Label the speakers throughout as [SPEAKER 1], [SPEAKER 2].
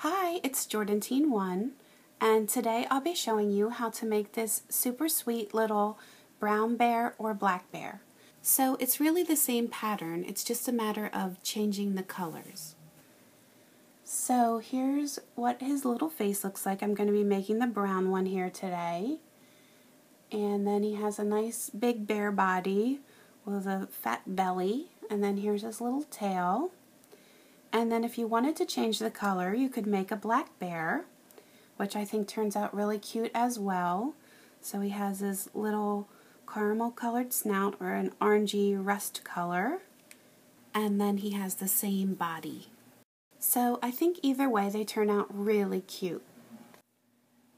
[SPEAKER 1] Hi, it's Jordan Teen 1, and today I'll be showing you how to make this super sweet little brown bear or black bear. So it's really the same pattern, it's just a matter of changing the colors. So here's what his little face looks like. I'm going to be making the brown one here today. And then he has a nice big bear body with a fat belly, and then here's his little tail. And then if you wanted to change the color, you could make a black bear, which I think turns out really cute as well. So he has his little caramel colored snout, or an orangey rust color, and then he has the same body. So I think either way they turn out really cute.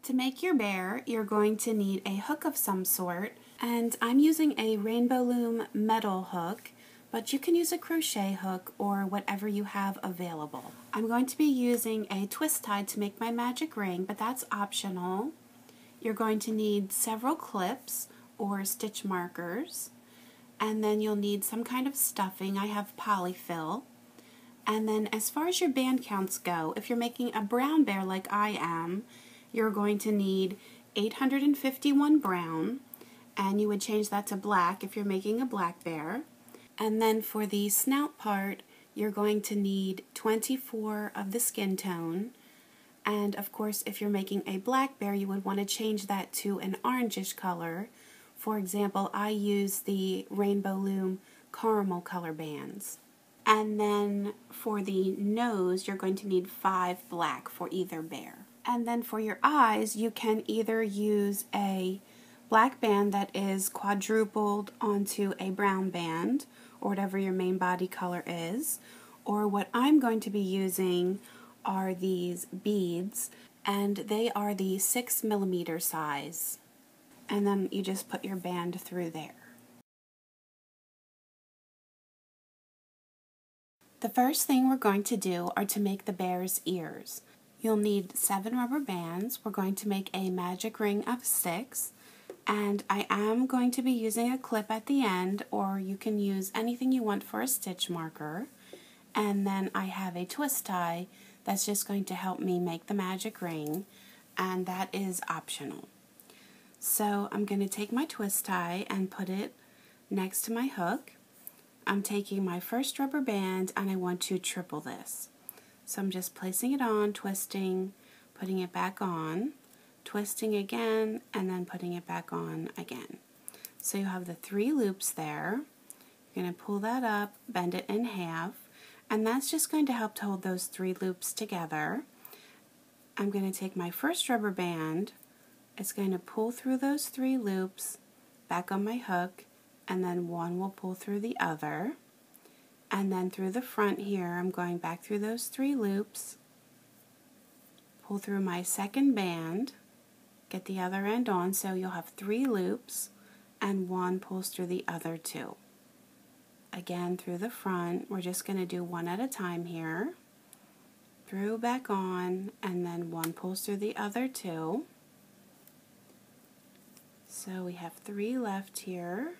[SPEAKER 1] To make your bear, you're going to need a hook of some sort, and I'm using a Rainbow Loom metal hook, but you can use a crochet hook or whatever you have available. I'm going to be using a twist tie to make my magic ring, but that's optional. You're going to need several clips or stitch markers, and then you'll need some kind of stuffing. I have polyfil. And then as far as your band counts go, if you're making a brown bear like I am, you're going to need 851 brown, and you would change that to black if you're making a black bear. And then for the snout part, you're going to need 24 of the skin tone. And of course, if you're making a black bear, you would want to change that to an orangish color. For example, I use the Rainbow Loom caramel color bands. And then for the nose, you're going to need 5 black for either bear. And then for your eyes, you can either use a black band that is quadrupled onto a brown band, or whatever your main body color is, or what I'm going to be using are these beads, and they are the 6mm size. And then you just put your band through there. The first thing we're going to do are to make the bear's ears. You'll need 7 rubber bands. We're going to make a magic ring of 6. And I am going to be using a clip at the end, or you can use anything you want for a stitch marker. And then I have a twist tie that's just going to help me make the magic ring, and that is optional. So I'm going to take my twist tie and put it next to my hook. I'm taking my first rubber band and I want to triple this. So I'm just placing it on, twisting, putting it back on, twisting again, and then putting it back on again. So you have the 3 loops there. You're going to pull that up, bend it in half, and that's just going to help to hold those 3 loops together. I'm going to take my first rubber band, it's going to pull through those 3 loops, back on my hook, and then one will pull through the other. And then through the front here, I'm going back through those 3 loops, pull through my second band, get the other end on, so you'll have 3 loops and one pulls through the other 2. Again, through the front, we're just going to do one at a time here. Through, back on, and then one pulls through the other 2. So we have 3 left here.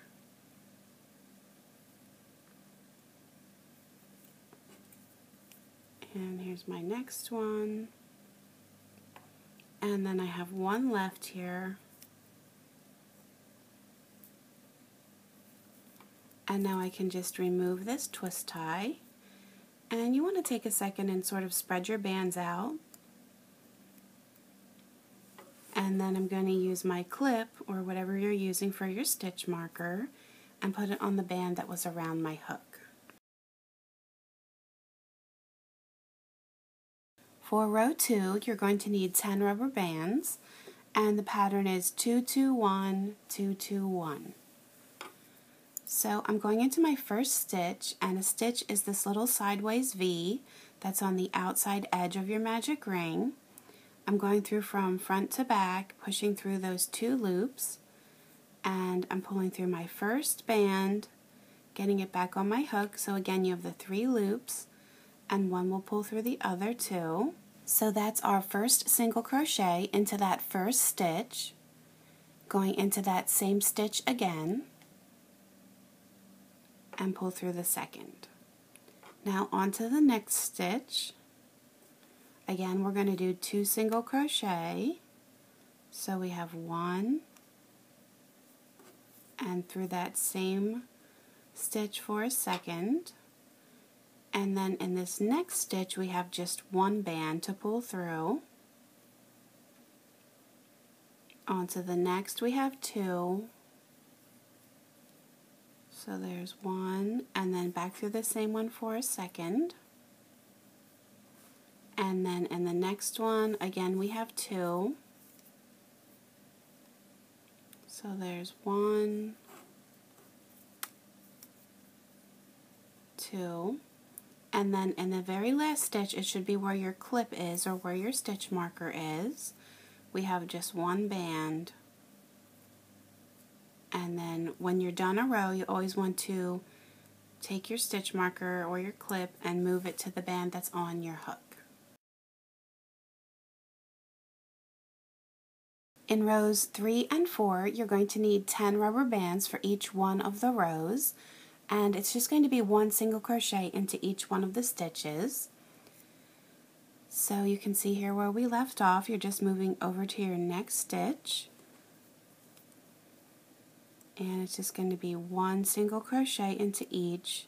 [SPEAKER 1] And here's my next one. And then I have 1 left here. And now I can just remove this twist tie. And you want to take a second and sort of spread your bands out. And then I'm going to use my clip, or whatever you're using for your stitch marker, and put it on the band that was around my hook. For row 2, you're going to need 10 rubber bands, and the pattern is 2-2-1, 2-2-1. So I'm going into my first stitch, and a stitch is this little sideways V that's on the outside edge of your magic ring. I'm going through from front to back, pushing through those 2 loops, and I'm pulling through my first band, getting it back on my hook. So again, you have the 3 loops, and one will pull through the other 2. So that's our first single crochet into that first stitch, going into that same stitch again, and pull through the second. Now onto the next stitch. Again, we're going to do 2 single crochet. So we have 1, and through that same stitch for a second, and then in this next stitch we have just 1 band to pull through. Onto the next we have 2, so there's 1, and then back through the same one for a second, and then in the next one again we have 2, so there's 1, 2, and then in the very last stitch, it should be where your clip is or where your stitch marker is. We have just 1 band, and then when you're done a row, you always want to take your stitch marker or your clip and move it to the band that's on your hook. In rows 3 and 4, you're going to need 10 rubber bands for each one of the rows, and it's just going to be 1 single crochet into each one of the stitches. So you can see here where we left off, you're just moving over to your next stitch, and it's just going to be 1 single crochet into each.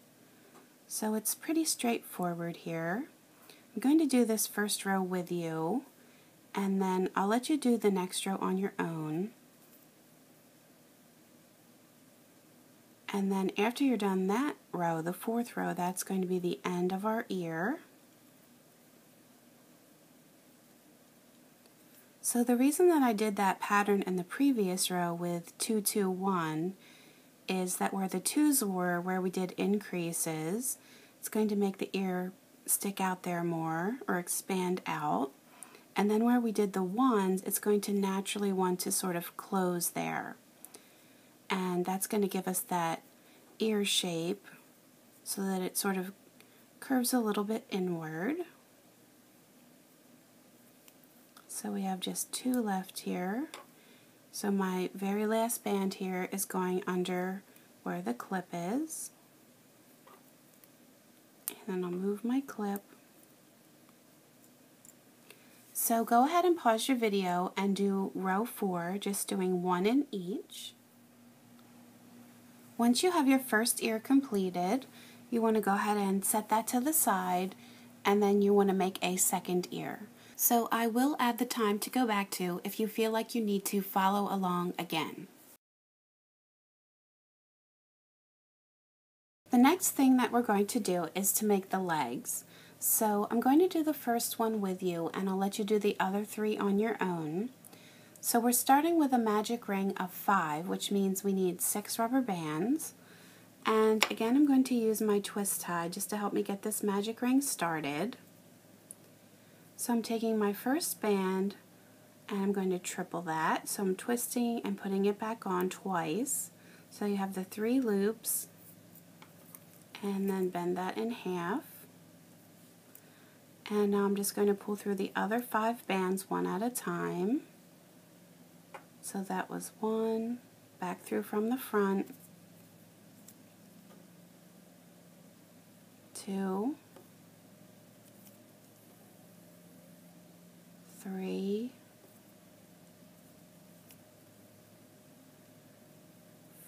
[SPEAKER 1] So it's pretty straightforward here. I'm going to do this first row with you, and then I'll let you do the next row on your own. And then after you're done that row, the 4th row, that's going to be the end of our ear. So the reason that I did that pattern in the previous row with 2, 2, 1 is that where the 2s were, where we did increases, it's going to make the ear stick out there more or expand out. And then where we did the 1s, it's going to naturally want to sort of close there. And that's going to give us that ear shape so that it sort of curves a little bit inward. So we have just 2 left here. So my very last band here is going under where the clip is. And then I'll move my clip. So go ahead and pause your video and do row 4, just doing 1 in each. Once you have your first ear completed, you want to go ahead and set that to the side, and then you want to make a second ear. So I will add the time to go back to if you feel like you need to follow along again. The next thing that we're going to do is to make the legs. So I'm going to do the first one with you, and I'll let you do the other 3 on your own. So we're starting with a magic ring of 5, which means we need 6 rubber bands. And again, I'm going to use my twist tie just to help me get this magic ring started. So I'm taking my first band and I'm going to triple that. So I'm twisting and putting it back on twice. So you have the 3 loops, and then bend that in half. And now I'm just going to pull through the other 5 bands one at a time. So that was 1, back through from the front, 2, 3,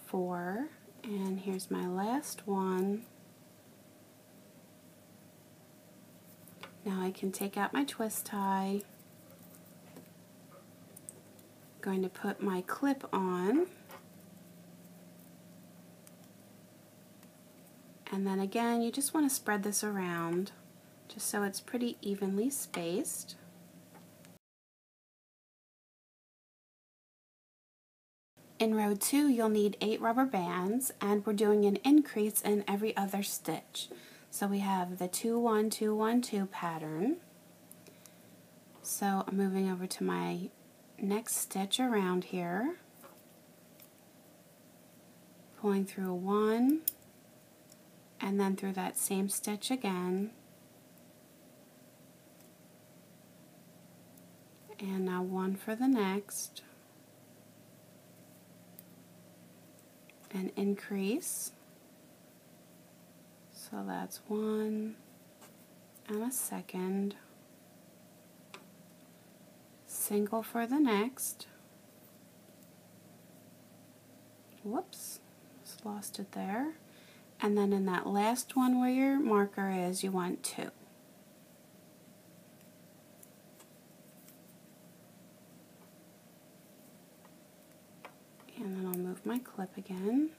[SPEAKER 1] 4, and here's my last one. Now I can take out my twist tie. Going to put my clip on, and then again you just want to spread this around just so it's pretty evenly spaced. In row 2 you'll need 8 rubber bands, and we're doing an increase in every other stitch. So we have the 2, 1, 2, 1, 2 pattern. So I'm moving over to my next stitch around here, pulling through 1, and then through that same stitch again, and now 1 for the next, and increase. So that's 1 and a second, single for the next. Whoops, just lost it there. And then in that last one where your marker is, you want 2. And then I'll move my clip again.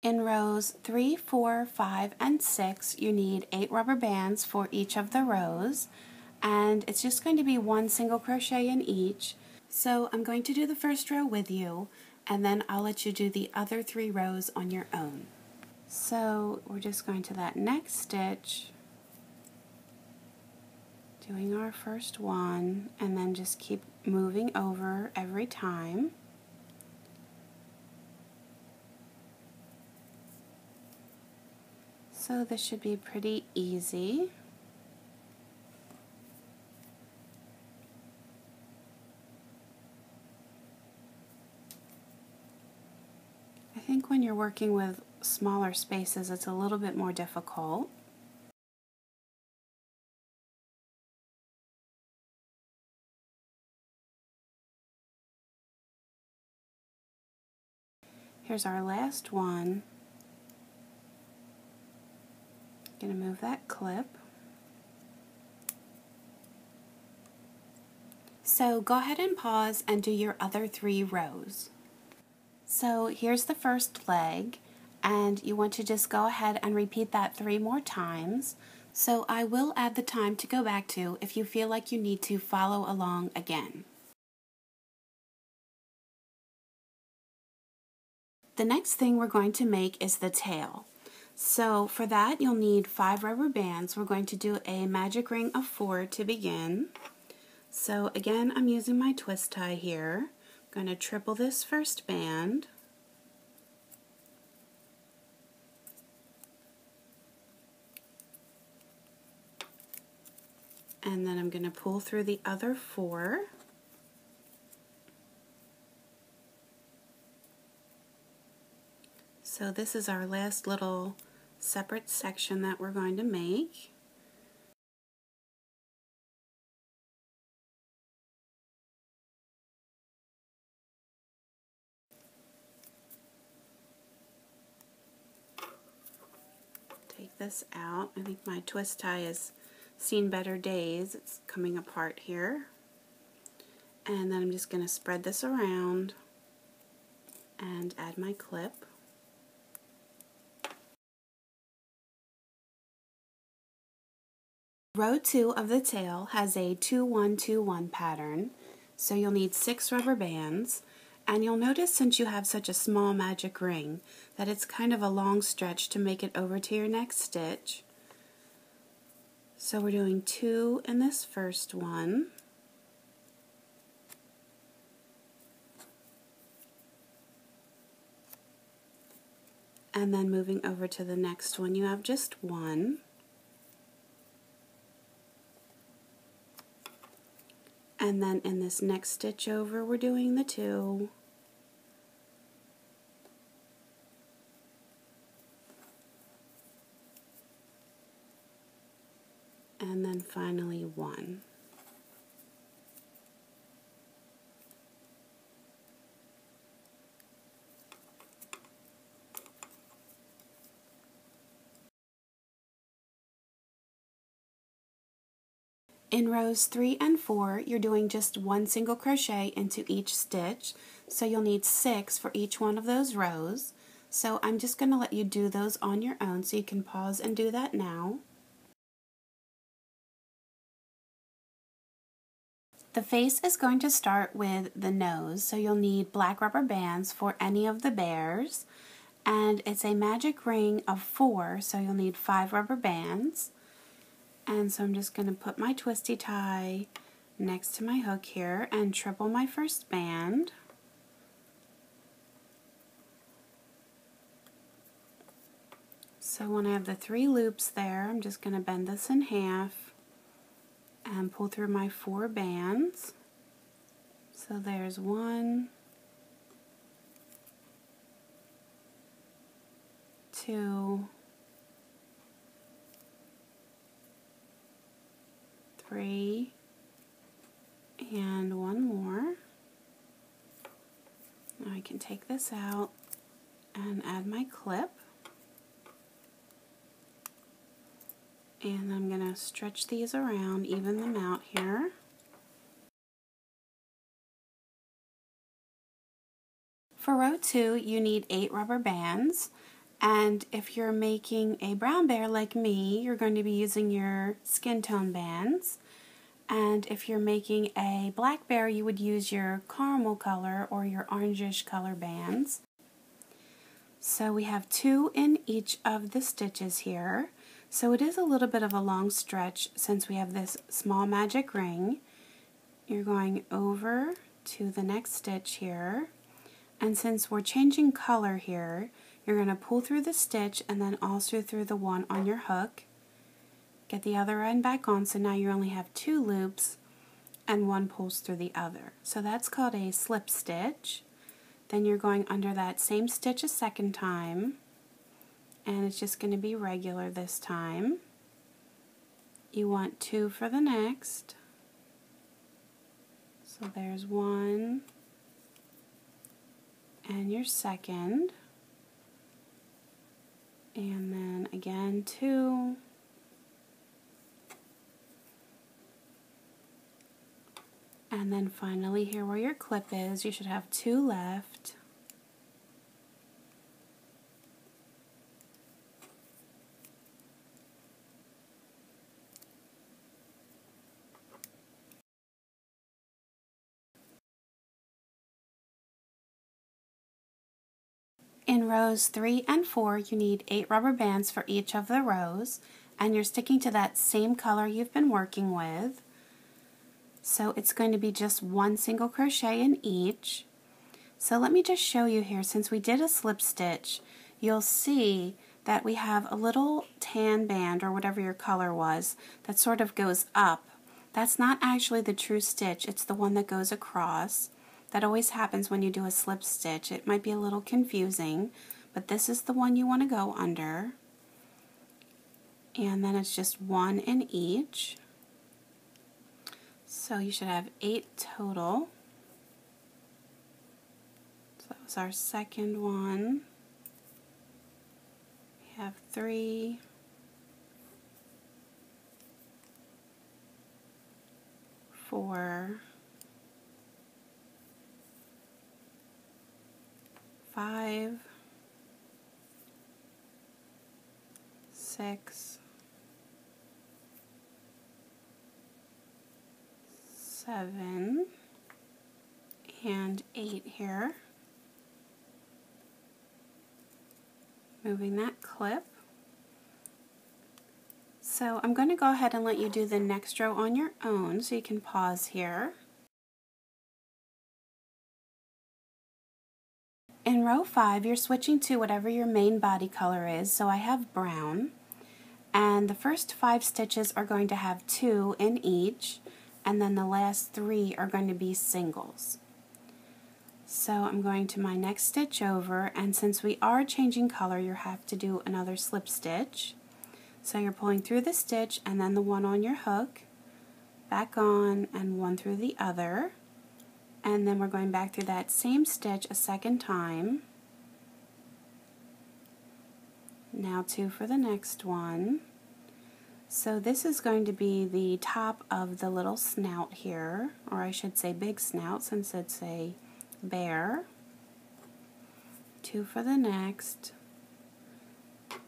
[SPEAKER 1] In rows 3, 4, 5, and 6, you need 8 rubber bands for each of the rows, and it's just going to be 1 single crochet in each. So I'm going to do the first row with you, and then I'll let you do the other 3 rows on your own. So we're just going to that next stitch, doing our first one, and then just keep moving over every time. So this should be pretty easy. I think when you're working with smaller spaces, it's a little bit more difficult. Here's our last one. I'm going to move that clip. So go ahead and pause and do your other 3 rows. So here's the first leg, and you want to just go ahead and repeat that 3 more times. So I will add the time to go back to if you feel like you need to follow along again. The next thing we're going to make is the tail. So for that you'll need 5 rubber bands. We're going to do a magic ring of 4 to begin. So again, I'm using my twist tie here. I'm going to triple this first band. And then I'm going to pull through the other 4. So this is our last little separate section that we're going to make. Take this out. I think my twist tie has seen better days. It's coming apart here. And then I'm just going to spread this around and add my clip. Row 2 of the tail has a 2-1-2-1 pattern, so you'll need 6 rubber bands, and you'll notice since you have such a small magic ring that it's kind of a long stretch to make it over to your next stitch. So we're doing 2 in this first one, and then moving over to the next one you have just 1. And then in this next stitch over, we're doing the 2. And then finally 1. In rows 3 and 4, you're doing just 1 single crochet into each stitch, so you'll need 6 for each one of those rows. So I'm just going to let you do those on your own, so you can pause and do that now. The face is going to start with the nose, so you'll need black rubber bands for any of the bears, and it's a magic ring of 4, so you'll need 5 rubber bands. And so I'm just going to put my twisty tie next to my hook here and triple my first band. So when I have the 3 loops there, I'm just going to bend this in half and pull through my 4 bands. So there's 1, 2, 3 and one more. Now I can take this out and add my clip. And I'm going to stretch these around, even them out here. For row 2, you need 8 rubber bands. And if you're making a brown bear like me, you're going to be using your skin tone bands. And if you're making a black bear, you would use your caramel color or your orangish color bands. So we have 2 in each of the stitches here. So it is a little bit of a long stretch since we have this small magic ring. You're going over to the next stitch here. And since we're changing color here, you're going to pull through the stitch and then also through the one on your hook. Get the other end back on, so now you only have 2 loops and one pulls through the other. So that's called a slip stitch. Then you're going under that same stitch a second time, and it's just going to be regular this time. You want 2 for the next. So there's 1 and your second. And then again 2. And then finally here where your clip is, you should have 2 left. In rows 3 and 4, you need 8 rubber bands for each of the rows, and you're sticking to that same color you've been working with. So it's going to be just 1 single crochet in each. So let me just show you here, since we did a slip stitch, you'll see that we have a little tan band, or whatever your color was, that sort of goes up. That's not actually the true stitch, it's the one that goes across. That always happens when you do a slip stitch. It might be a little confusing, but this is the one you want to go under. And then it's just 1 in each. So you should have 8 total. So that was our second one. We have 3, 4, 5, 6, 7, and 8 here. Moving that clip. So I'm going to go ahead and let you do the next row on your own, so you can pause here. In row 5, you're switching to whatever your main body color is, so I have brown. And the first 5 stitches are going to have 2 in each, and then the last 3 are going to be singles. So I'm going to my next stitch over, and since we are changing color, you have to do another slip stitch. So you're pulling through the stitch and then the one on your hook, back on, and 1 through the other. And then we're going back through that same stitch a second time. Now 2 for the next one. So this is going to be the top of the little snout here, or I should say big snout since it's a bear. 2 for the next.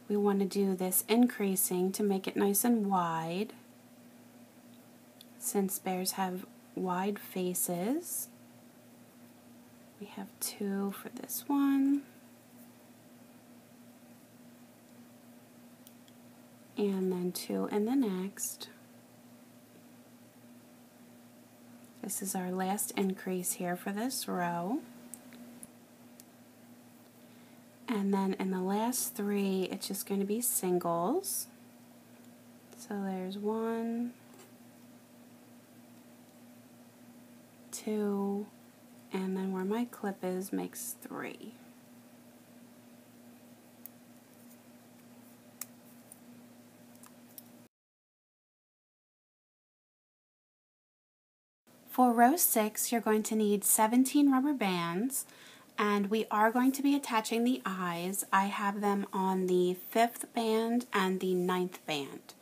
[SPEAKER 1] We want to do this increasing to make it nice and wide, since bears have wide faces. We have 2 for this one, and then 2 in the next. This is our last increase here for this row. And then in the last 3, it's just going to be singles. So there's 1, 2, and then where my clip is makes 3. For row 6, you're going to need 17 rubber bands, and we are going to be attaching the eyes. I have them on the 5th band and the 9th band.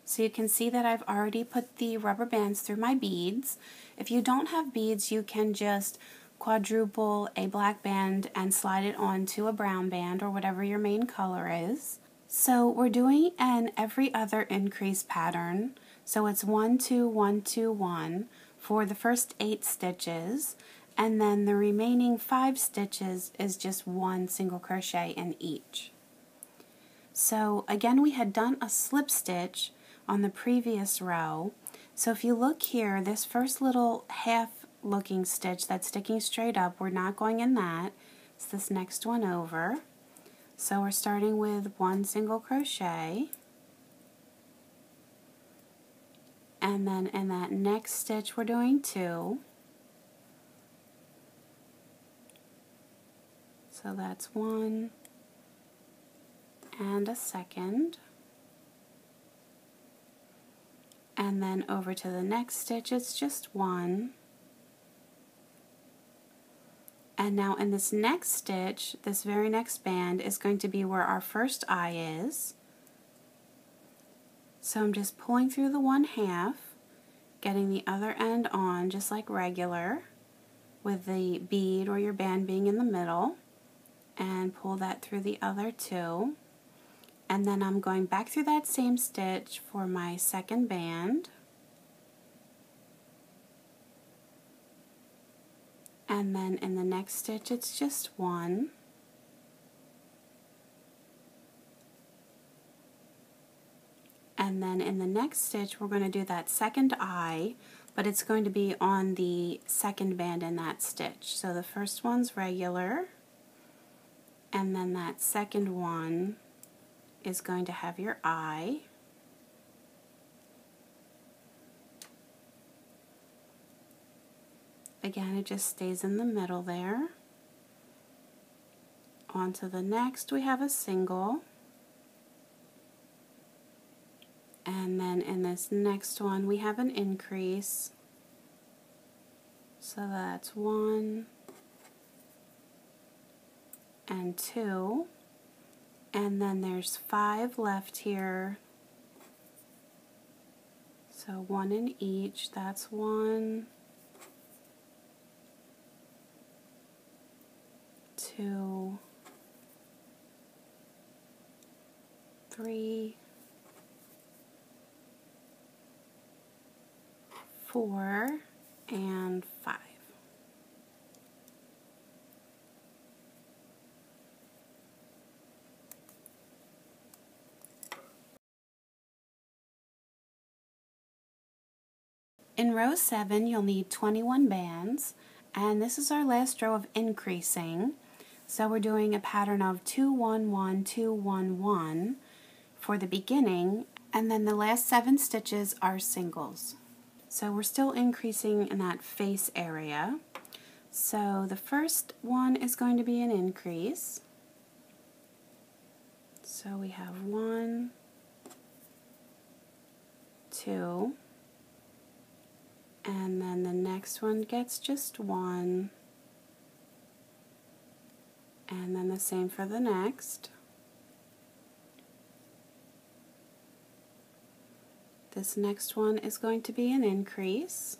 [SPEAKER 1] So you can see that I've already put the rubber bands through my beads. If you don't have beads, you can just quadruple a black band and slide it onto a brown band or whatever your main color is. So we're doing an every other increase pattern. So it's 1, 2, 1, 2, 1 for the first 8 stitches, and then the remaining 5 stitches is just 1 single crochet in each. So again, we had done a slip stitch on the previous row. So if you look here, this first little half looking stitch that's sticking straight up, we're not going in that. It's this next one over. So we're starting with 1 single crochet, and then in that next stitch we're doing 2. So that's 1 and a second, and then over to the next stitch it's just 1. And now in this next stitch, this very next band is going to be where our first eye is. So I'm just pulling through the 1/2, getting the other end on just like regular, with the bead or your band being in the middle, and pull that through the other 2. And then I'm going back through that same stitch for my second band. And then in the next stitch it's just 1. And then in the next stitch we're going to do that second eye, but it's going to be on the second band in that stitch. So the first one's regular, and then that second one is going to have your eye. Again, it just stays in the middle there. On to the next, we have a single. And then in this next one, we have an increase. So that's 1 and 2. And then there's 5 left here. So 1 in each, that's 1, 2, 3, 4, and 5. In row 7, you'll need 21 bands, and this is our last row of increasing. So we're doing a pattern of 2, 1, 1, 2, 1, 1 for the beginning, and then the last 7 stitches are singles. So we're still increasing in that face area. So the first one is going to be an increase. So we have 1, 2, and then the next one gets just 1, and then the same for the next. This next one is going to be an increase.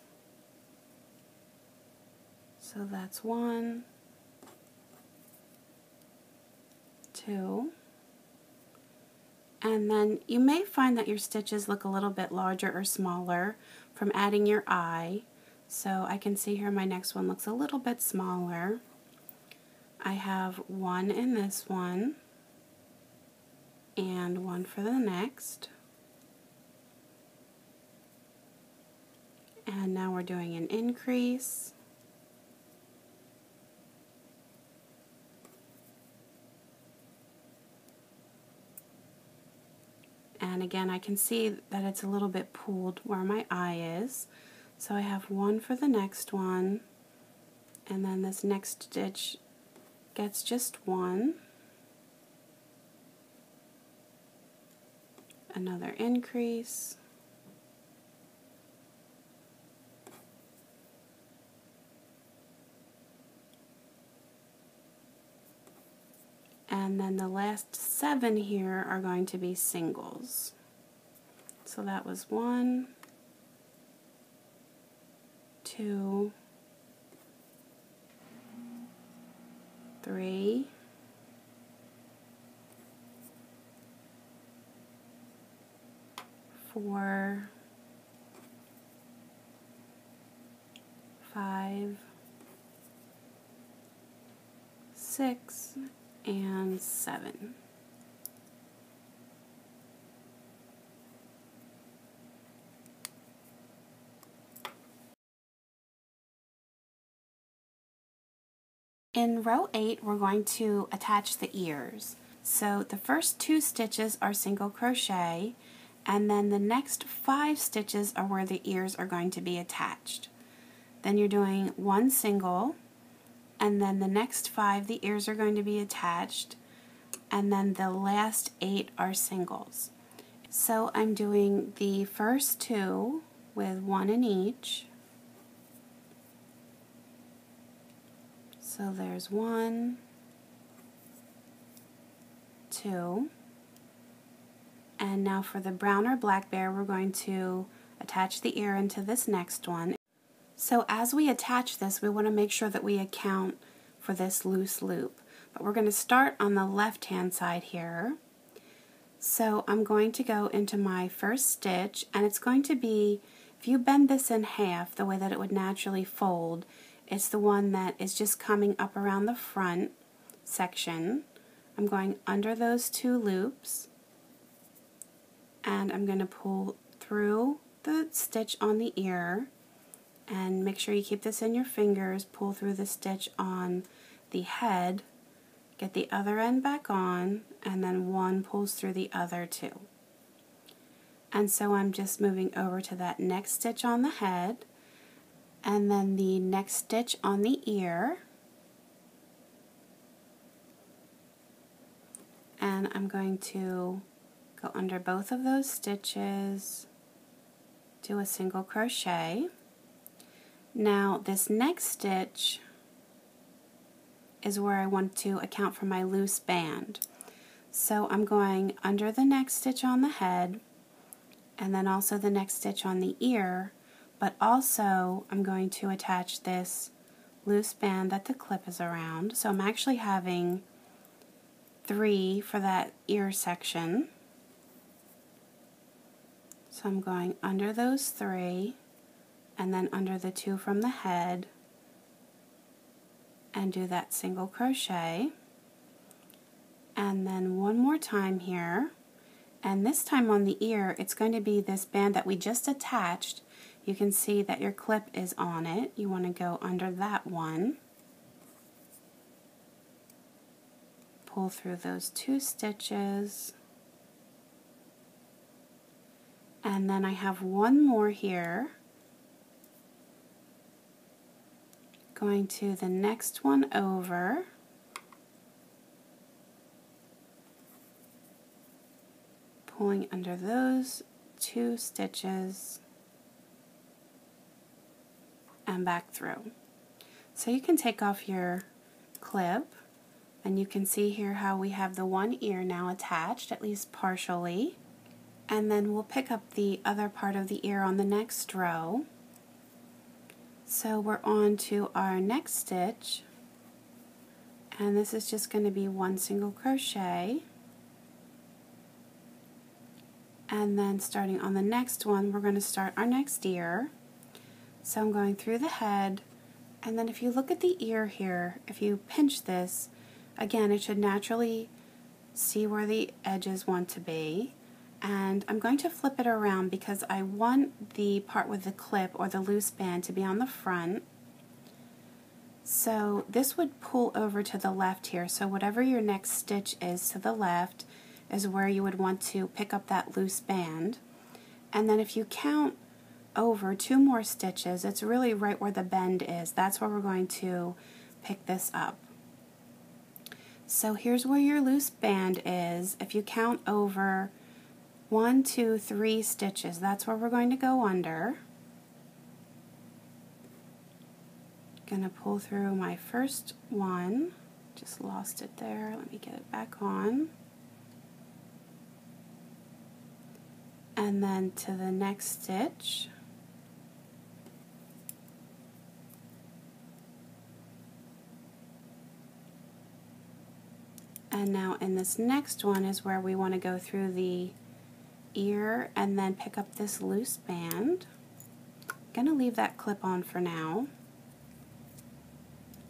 [SPEAKER 1] So that's 1, 2, and then you may find that your stitches look a little bit larger or smaller from adding your eye. So I can see here my next one looks a little bit smaller. I have 1 in this one and 1 for the next. And now we're doing an increase. And again, I can see that it's a little bit pooled where my eye is. So I have 1 for the next one, and then this next stitch gets just 1. Another increase. and then the last 7 here are going to be singles. So that was 1, 2, 3, 4, 5, 6, and 7. In row 8, we're going to attach the ears. So the first 2 stitches are single crochet, and then the next 5 stitches are where the ears are going to be attached. Then you're doing 1 single, and then the next 5 the ears are going to be attached, and then the last 8 are singles. So I'm doing the first 2 with 1 in each. So there's 1, 2, and now for the brown or black bear, we're going to attach the ear into this next one. So as we attach this, we want to make sure that we account for this loose loop. But we're going to start on the left-hand side here. So I'm going to go into my first stitch, and it's going to be, if you bend this in half the way that it would naturally fold, it's the one that is just coming up around the front section. I'm going under those 2 loops, and I'm going to pull through the stitch on the ear, and make sure you keep this in your fingers, pull through the stitch on the head, get the other end back on, and then 1 pulls through the other 2. And so I'm just moving over to that next stitch on the head, and then the next stitch on the ear, and I'm going to go under both of those stitches, do a single crochet. Now this next stitch is where I want to account for my loose band. So I'm going under the next stitch on the head, and then also the next stitch on the ear, but also I'm going to attach this loose band that the clip is around. So I'm actually having 3 for that ear section. So I'm going under those 3, and then under the 2 from the head, and do that single crochet. And then 1 more time here, and this time on the ear it's going to be this band that we just attached. You can see that your clip is on it. You want to go under that one, pull through those 2 stitches, and then I have 1 more here, going to the next one over, pulling under those 2 stitches, and back through. So you can take off your clip, and you can see here how we have the 1 ear now attached, at least partially, and then we'll pick up the other part of the ear on the next row. So we're on to our next stitch, and this is just going to be 1 single crochet, and then starting on the next one we're going to start our next ear. So I'm going through the head, and then if you look at the ear here, if you pinch this, again it should naturally see where the edges want to be, and I'm going to flip it around because I want the part with the clip or the loose band to be on the front. So this would pull over to the left here, so whatever your next stitch is to the left is where you would want to pick up that loose band. And then if you count over 2 more stitches, it's really right where the bend is. That's where we're going to pick this up. So here's where your loose band is. If you count over 1, 2, 3 stitches, that's where we're going to go under. Gonna pull through my first one, Just lost it there. Let me get it back on. And then to the next stitch. And now in this next one is where we want to go through the ear and then pick up this loose band. I'm going to leave that clip on for now.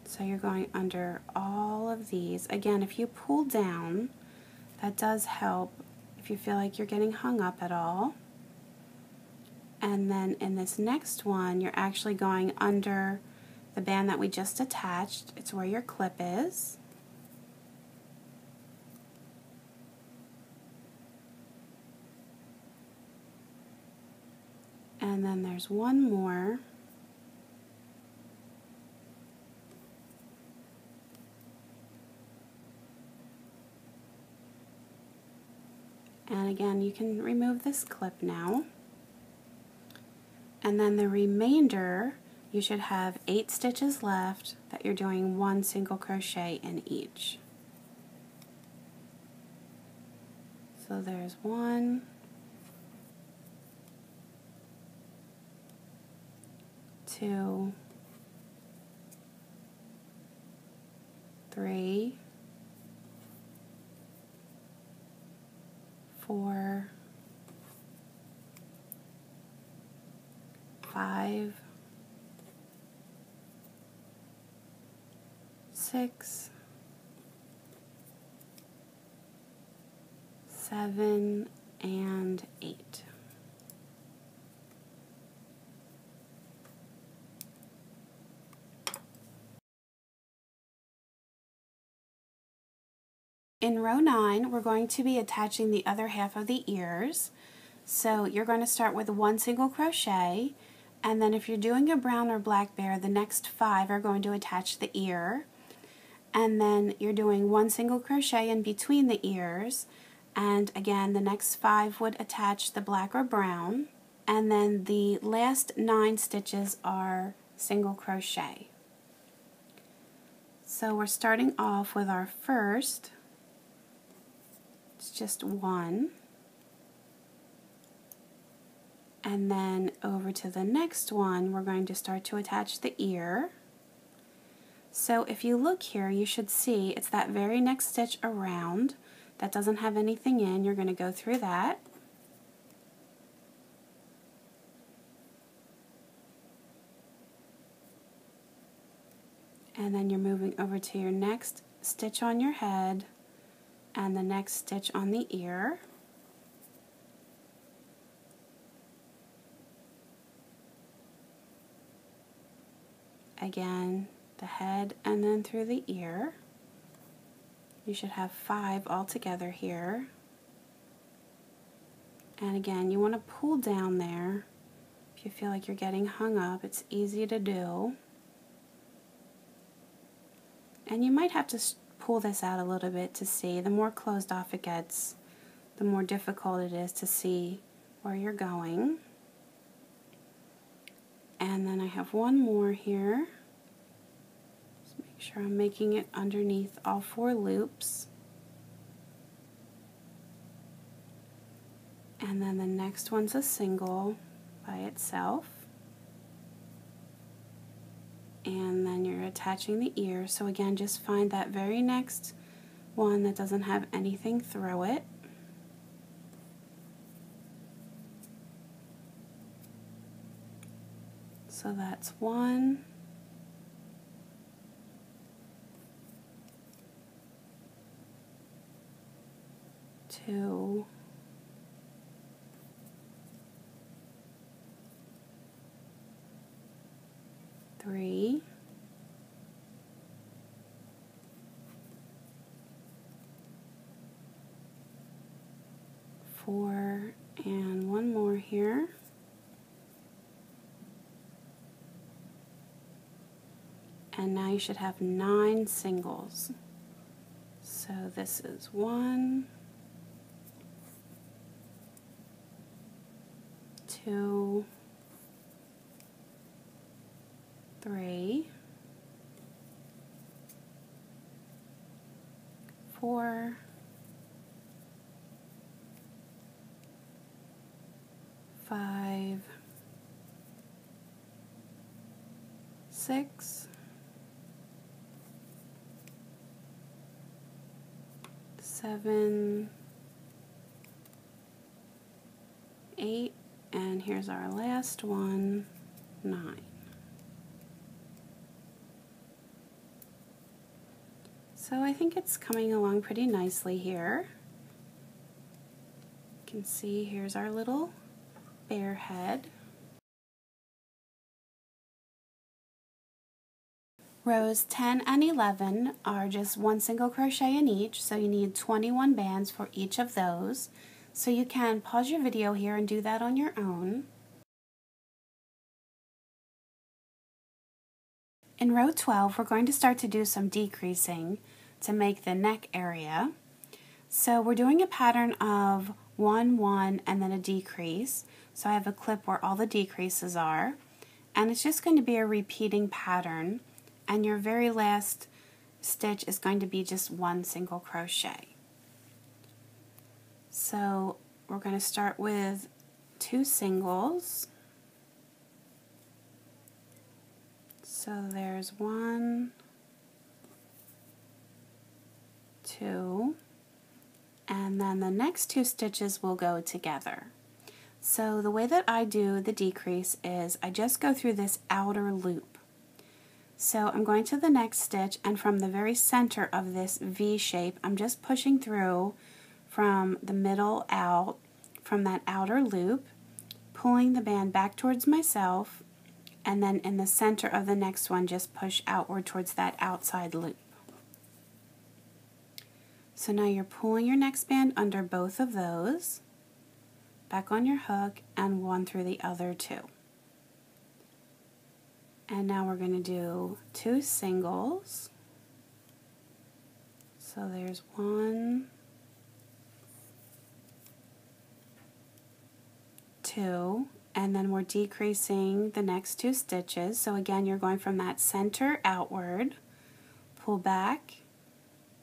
[SPEAKER 1] So you're going under all of these. Again, if you pull down, that does help if you feel like you're getting hung up at all. And then in this next one, you're actually going under the band that we just attached. It's where your clip is. And then there's one more. And again, you can remove this clip now. And then the remainder, you should have 8 stitches left that you're doing 1 single crochet in each. So there's 1, 2, 3, 4, 5, 6, 7, and 8. In row 9, we're going to be attaching the other half of the ears. So you're going to start with 1 single crochet, and then if you're doing a brown or black bear, the next 5 are going to attach the ear. And then you're doing 1 single crochet in between the ears, and again the next 5 would attach the black or brown, and then the last 9 stitches are single crochet. So we're starting off with our first. It's just 1, and then over to the next one we're going to start to attach the ear. So if you look here, you should see it's that very next stitch around that doesn't have anything in. You're going to go through that. And then you're moving over to your next stitch on your head and the next stitch on the ear. Again, the head and then through the ear. You should have 5 all together here. And again, you want to pull down there. If you feel like you're getting hung up, it's easy to do. And you might have to pull this out a little bit to see. The more closed off it gets, the more difficult it is to see where you're going. And then I have one more here. Just make sure I'm making it underneath all 4 loops. And then the next one's a single by itself. And then you're attaching the ear. So again, just find that very next one that doesn't have anything through it. So that's 1, 2, 3, 4, and one more here. And now you should have 9 singles. So this is 1, 2, 3, 4, 5, 6, 7, 8, and here's our last one, 9. So I think it's coming along pretty nicely here. You can see here's our little bear head. Rows 10 and 11 are just one single crochet in each, so you need 21 bands for each of those. So you can pause your video here and do that on your own. In row 12, we're going to start to do some decreasing to make the neck area. So we're doing a pattern of 1, 1, and then a decrease. So I have a clip where all the decreases are, and it's just going to be a repeating pattern, and your very last stitch is going to be just one single crochet. So we're going to start with 2 singles. So there's 1, 2, and then the next 2 stitches will go together. So the way that I do the decrease is I just go through this outer loop. So I'm going to the next stitch, and from the very center of this V shape, I'm just pushing through from the middle out, from that outer loop, pulling the band back towards myself, and then in the center of the next one, just push outward towards that outside loop. So now you're pulling your next band under both of those, back on your hook, and one through the other 2. And now we're going to do 2 singles. So there's 1, 2, and then we're decreasing the next 2 stitches. So again, you're going from that center outward, pull back,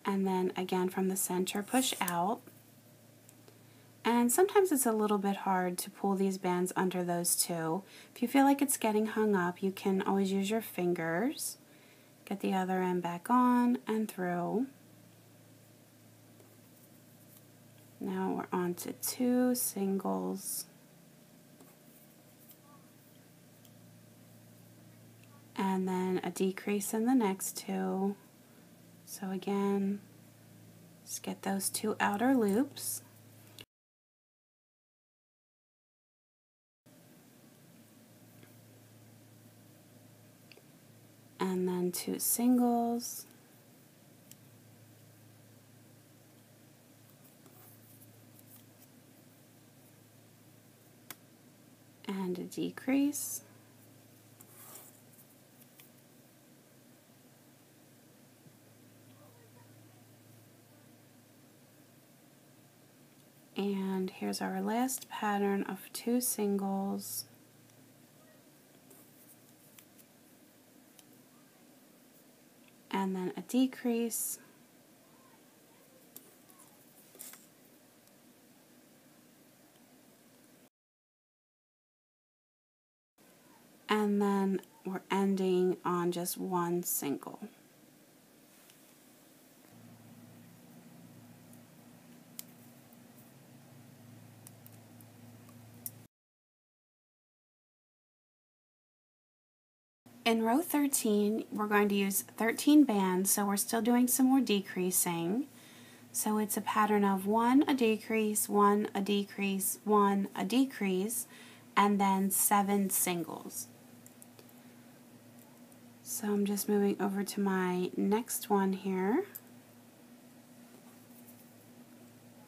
[SPEAKER 1] and then again from the center push out. And sometimes it's a little bit hard to pull these bands under those 2. If you feel like it's getting hung up, you can always use your fingers. Get the other end back on and through. Now we're on to 2 singles. And then a decrease in the next 2. So again, just get those 2 outer loops. And then 2 singles. And a decrease. And here's our last pattern of 2 singles. And then a decrease. And then we're ending on just 1 single. In row 13, we're going to use 13 bands, so we're still doing some more decreasing. So it's a pattern of 1, a decrease, 1, a decrease, 1, a decrease, and then 7 singles. So I'm just moving over to my next one here,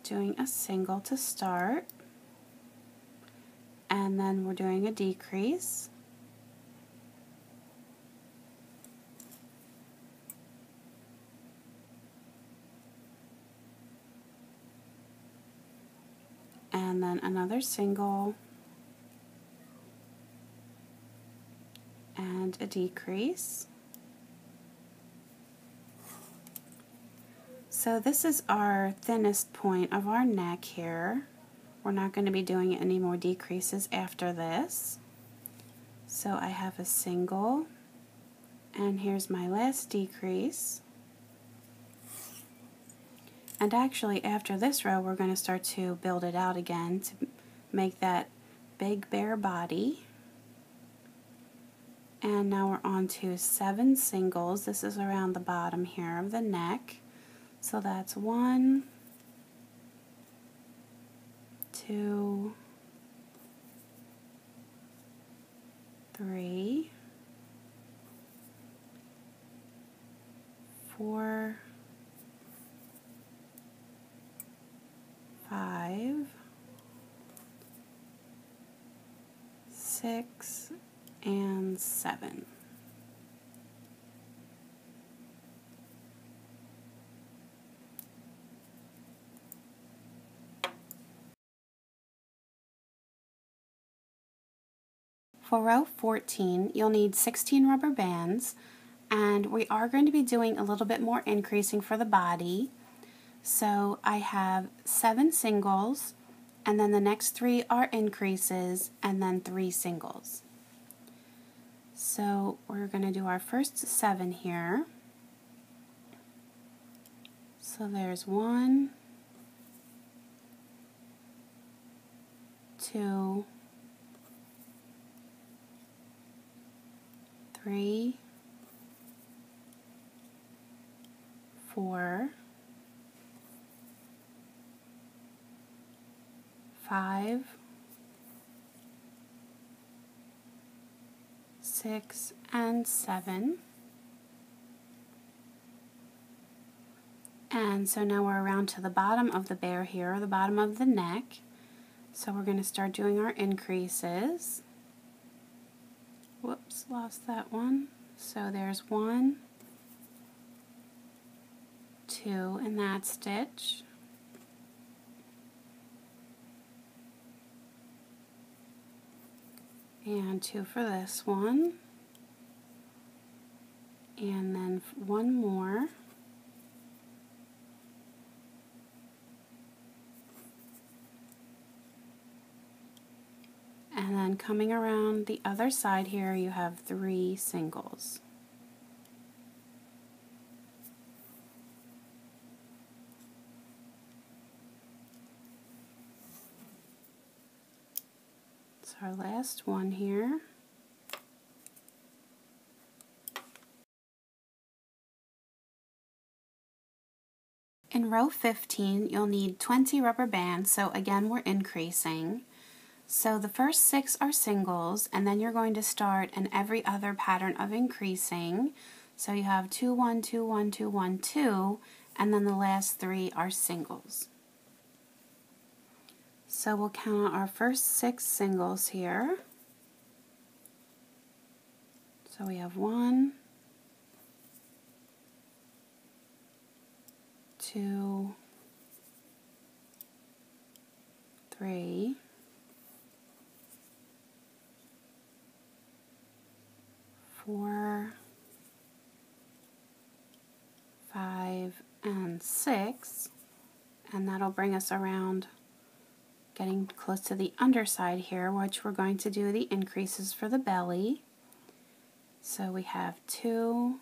[SPEAKER 1] doing a single to start, and then we're doing a decrease. And then another single, and a decrease. So this is our thinnest point of our neck here. We're not going to be doing any more decreases after this. So I have a single, and here's my last decrease. And actually after this row we're going to start to build it out again to make that big bare body. And now we're on to 7 singles. This is around the bottom here of the neck. So that's 1, 2, 3, 4, 5, 6, and 7. For row 14, you'll need 16 rubber bands, and we are going to be doing a little bit more increasing for the body. So I have 7 singles, and then the next 3 are increases, and then 3 singles. So we're going to do our first 7 here. So there's 1, 2, 3, 4, 5, 6, and 7. And so now we're around to the bottom of the bear here, the bottom of the neck. So we're going to start doing our increases. Whoops, lost that one. So there's 1, 2 in that stitch. And 2 for this one. And then 1 more. And then coming around the other side here, you have 3 singles. It's our last one here. In row 15, you'll need 20 rubber bands, so again we're increasing. So the first 6 are singles, and then you're going to start an every other pattern of increasing. So you have 2, 1, 2, 1, 2, 1, 2, and then the last 3 are singles. So we'll count our first 6 singles here. So we have 1, 2, 3, 4, 5, and 6, and that'll bring us around getting close to the underside here, which we're going to do the increases for the belly. So we have 2,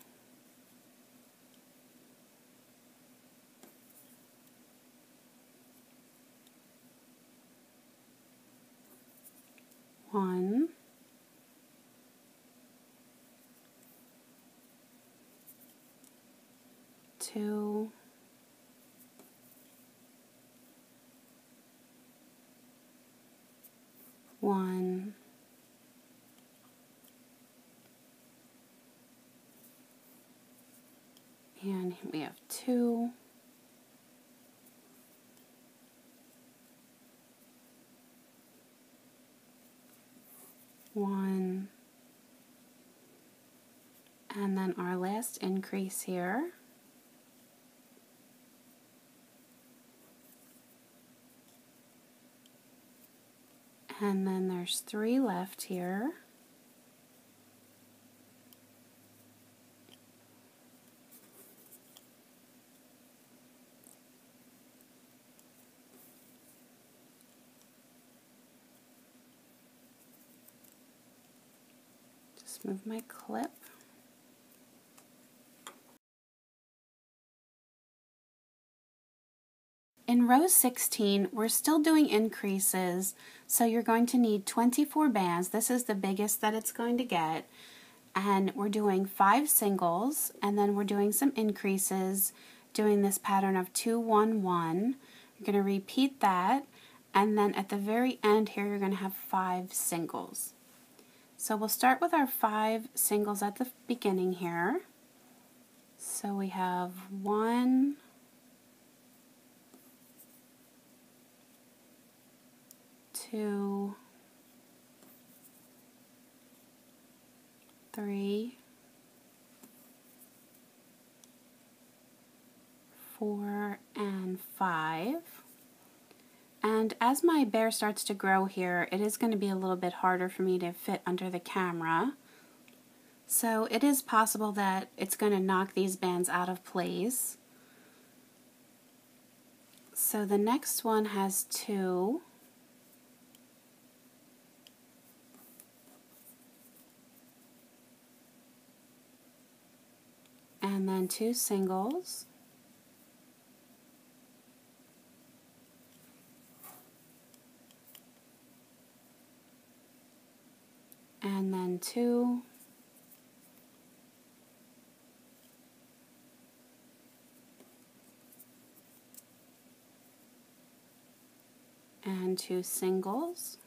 [SPEAKER 1] 1, 2, 1, and we have 2, 1, and then our last increase here. And then there's 3 left here. Just move my clip. In row 16, we're still doing increases, so you're going to need 24 bands. This is the biggest that it's going to get. And we're doing 5 singles, and then we're doing some increases, doing this pattern of 2, 1, 1. You're going to repeat that, and then at the very end here, you're going to have 5 singles. So we'll start with our 5 singles at the beginning here. So we have 1, 2, 3, 4, and 5. And as my bear starts to grow here, it is going to be a little bit harder for me to fit under the camera. So it is possible that it's going to knock these bands out of place. So the next one has 2. And then 2 singles. And then 2. And 2 singles.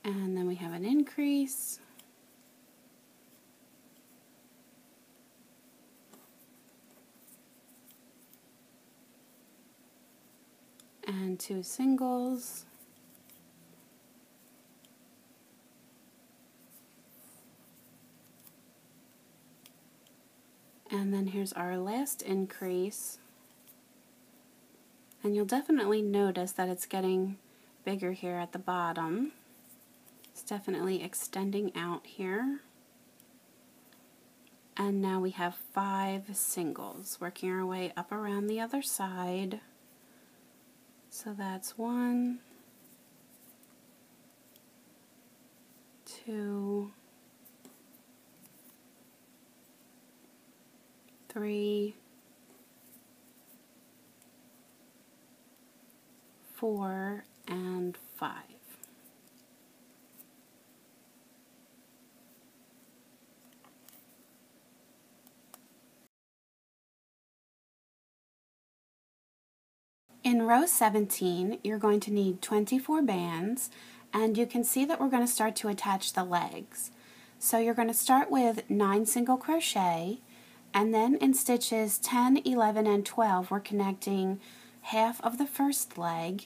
[SPEAKER 1] And then we have an increase. And 2 singles. And then here's our last increase. And you'll definitely notice that it's getting bigger here at the bottom. It's definitely extending out here. And now we have 5 singles, working our way up around the other side. So that's 1, 2, 3, 4, and 5. In row 17, you're going to need 24 bands, and you can see that we're going to start to attach the legs. So you're going to start with 9 single crochet, and then in stitches 10, 11, and 12, we're connecting half of the first leg.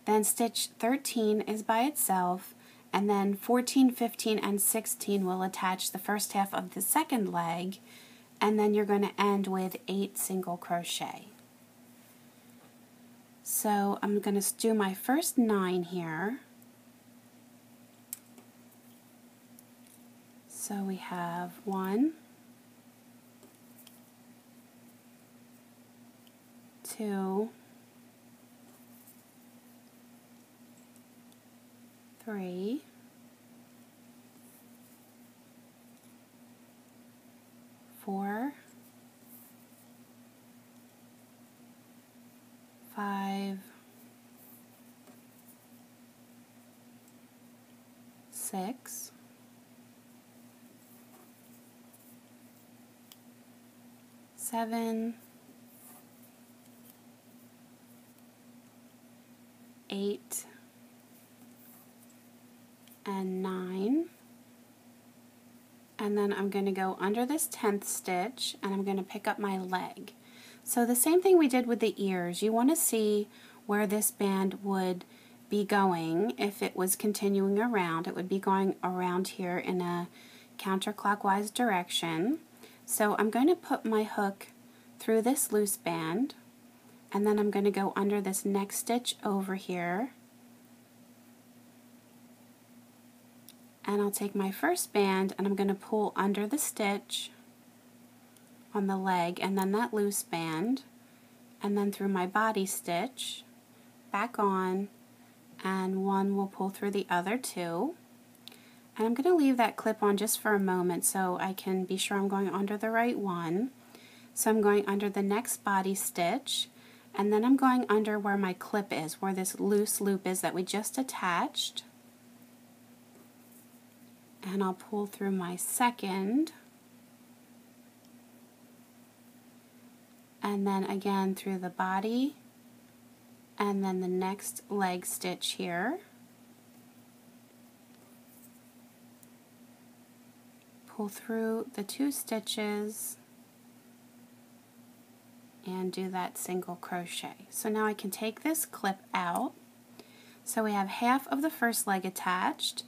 [SPEAKER 1] Then stitch 13 is by itself, and then 14, 15, and 16 will attach the first half of the second leg, and then you're going to end with 8 single crochet. So I'm going to do my first 9 here. So we have 1, 2, 3, 4, 5, 6, 7, 8, and 9. And then I'm going to go under this 10th stitch and I'm going to pick up my leg. So the same thing we did with the ears. You want to see where this band would be going if it was continuing around. It would be going around here in a counterclockwise direction. So I'm going to put my hook through this loose band, and then I'm going to go under this next stitch over here, and I'll take my first band and I'm going to pull under the stitch on the leg and then that loose band, and then through my body stitch, back on, and one will pull through the other two. And I'm going to leave that clip on just for a moment so I can be sure I'm going under the right one. So I'm going under the next body stitch, and then I'm going under where my clip is, where this loose loop is that we just attached. And I'll pull through my second, and then again through the body, and then the next leg stitch here. Pull through the 2 stitches and do that single crochet. So now I can take this clip out. So we have half of the first leg attached,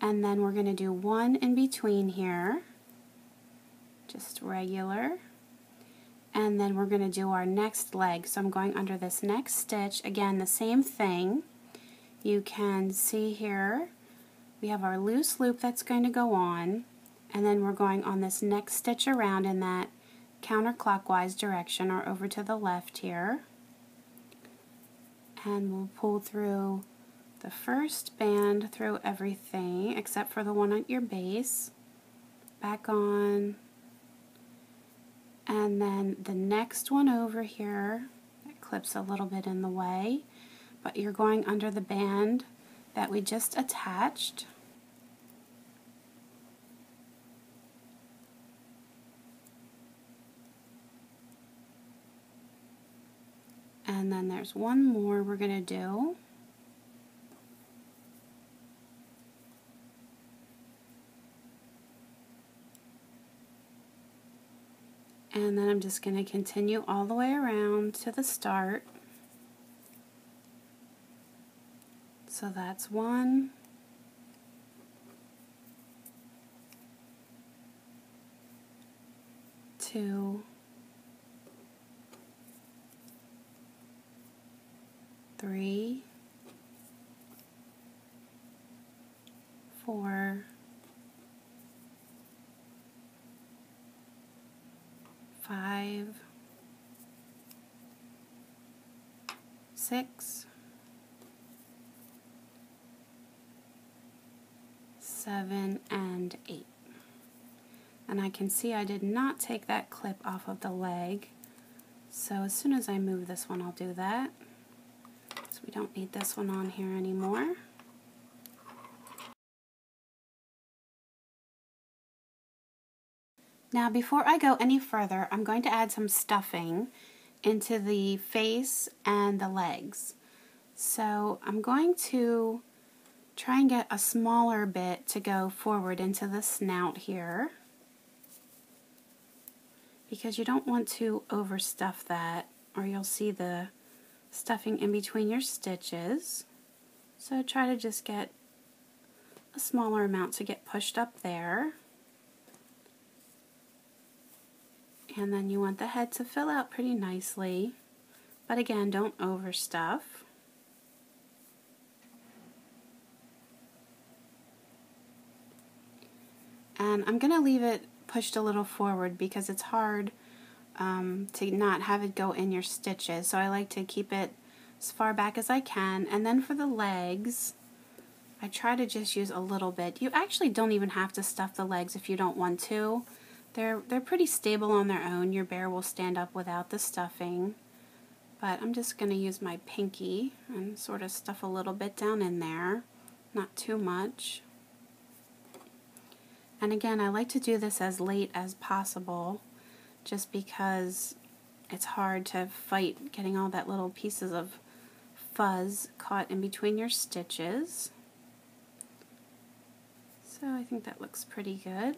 [SPEAKER 1] and then we're going to do 1 in between here, just regular, and then we're going to do our next leg. So I'm going under this next stitch, again the same thing. You can see here we have our loose loop that's going to go on, and then we're going on this next stitch around in that counterclockwise direction, or over to the left here, and we'll pull through the first band through everything except for the one at your base, back on, and then the next one over here. It clips a little bit in the way, but you're going under the band that we just attached. And then there's one more we're going to do. And then I'm just going to continue all the way around to the start. So that's 1, 2, 3, 4, 5, 6, 7, and 8. And I can see I did not take that clip off of the leg, so as soon as I move this one I'll do that. So we don't need this one on here anymore. Now before I go any further, I'm going to add some stuffing into the face and the legs. So I'm going to try and get a smaller bit to go forward into the snout here, because you don't want to overstuff that or you'll see the stuffing in between your stitches. So try to just get a smaller amount to get pushed up there. And then you want the head to fill out pretty nicely, but again, don't overstuff. And I'm going to leave it pushed a little forward because it's hard to not have it go in your stitches, so I like to keep it as far back as I can. And then for the legs, I try to just use a little bit. You actually don't even have to stuff the legs if you don't want to. They're pretty stable on their own. Your bear will stand up without the stuffing. But I'm just going to use my pinky and sort of stuff a little bit down in there, not too much. And again, I like to do this as late as possible, just because it's hard to fight getting all that little pieces of fuzz caught in between your stitches. So I think that looks pretty good.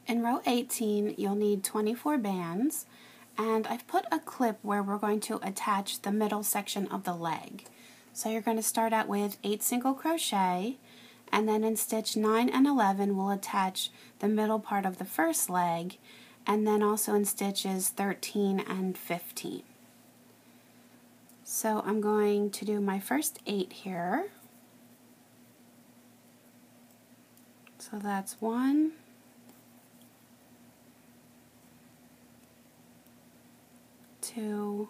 [SPEAKER 1] In row 18, you'll need 24 bands, and I've put a clip where we're going to attach the middle section of the leg. So you're going to start out with 8 single crochet, and then in stitch 9 and 11 we'll attach the middle part of the first leg, and then also in stitches 13 and 15. So I'm going to do my first 8 here. So that's 1, 2,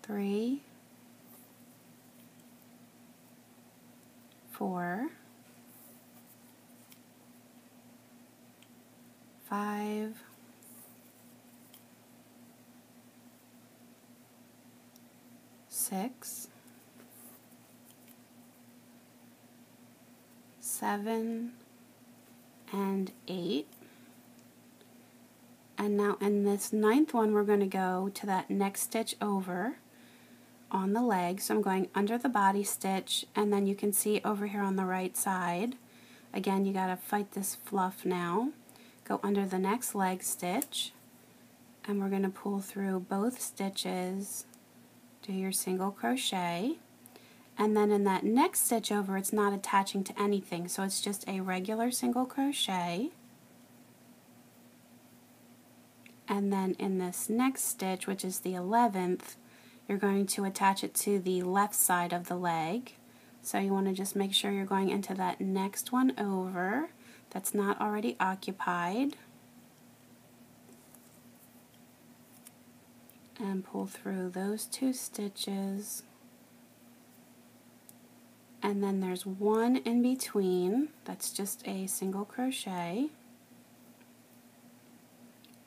[SPEAKER 1] 3, 4, 5, 6, 7, and 8. And now in this 9th one, we're going to go to that next stitch over on the leg. So I'm going under the body stitch, and then you can see over here on the right side, again, you got to fight this fluff now. Go under the next leg stitch, and we're going to pull through both stitches, do your single crochet, and then in that next stitch over, it's not attaching to anything, so it's just a regular single crochet. And then in this next stitch, which is the 11th, you're going to attach it to the left side of the leg. So you want to just make sure you're going into that next one over that's not already occupied. And pull through those 2 stitches. And then there's one in between, that's just a single crochet.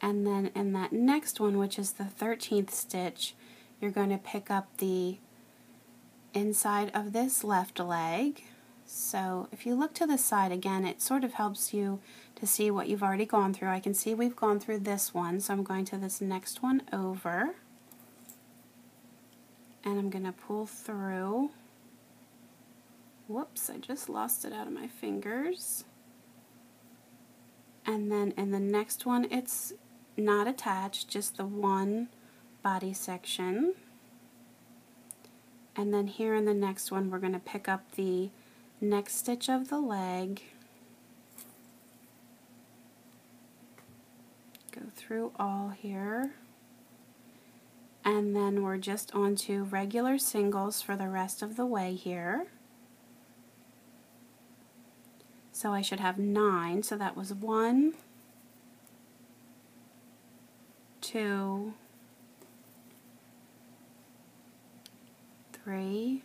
[SPEAKER 1] And then in that next one, which is the 13th stitch, you're going to pick up the inside of this left leg. So if you look to the side, again, it sort of helps you to see what you've already gone through. I can see we've gone through this one, so I'm going to this next one over. And I'm going to pull through. Whoops, I just lost it out of my fingers. And then in the next one, it's not attached, just the one body section. And then here in the next one, we're going to pick up the next stitch of the leg, go through all here, and then we're just on to regular singles for the rest of the way here. So I should have 9, so that was 1, 2, 3,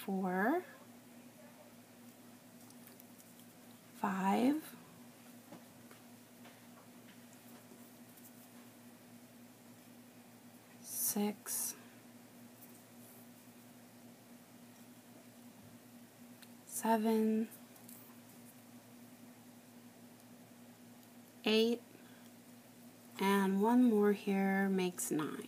[SPEAKER 1] 4, 5, 6, 7, 8, and one more here makes 9.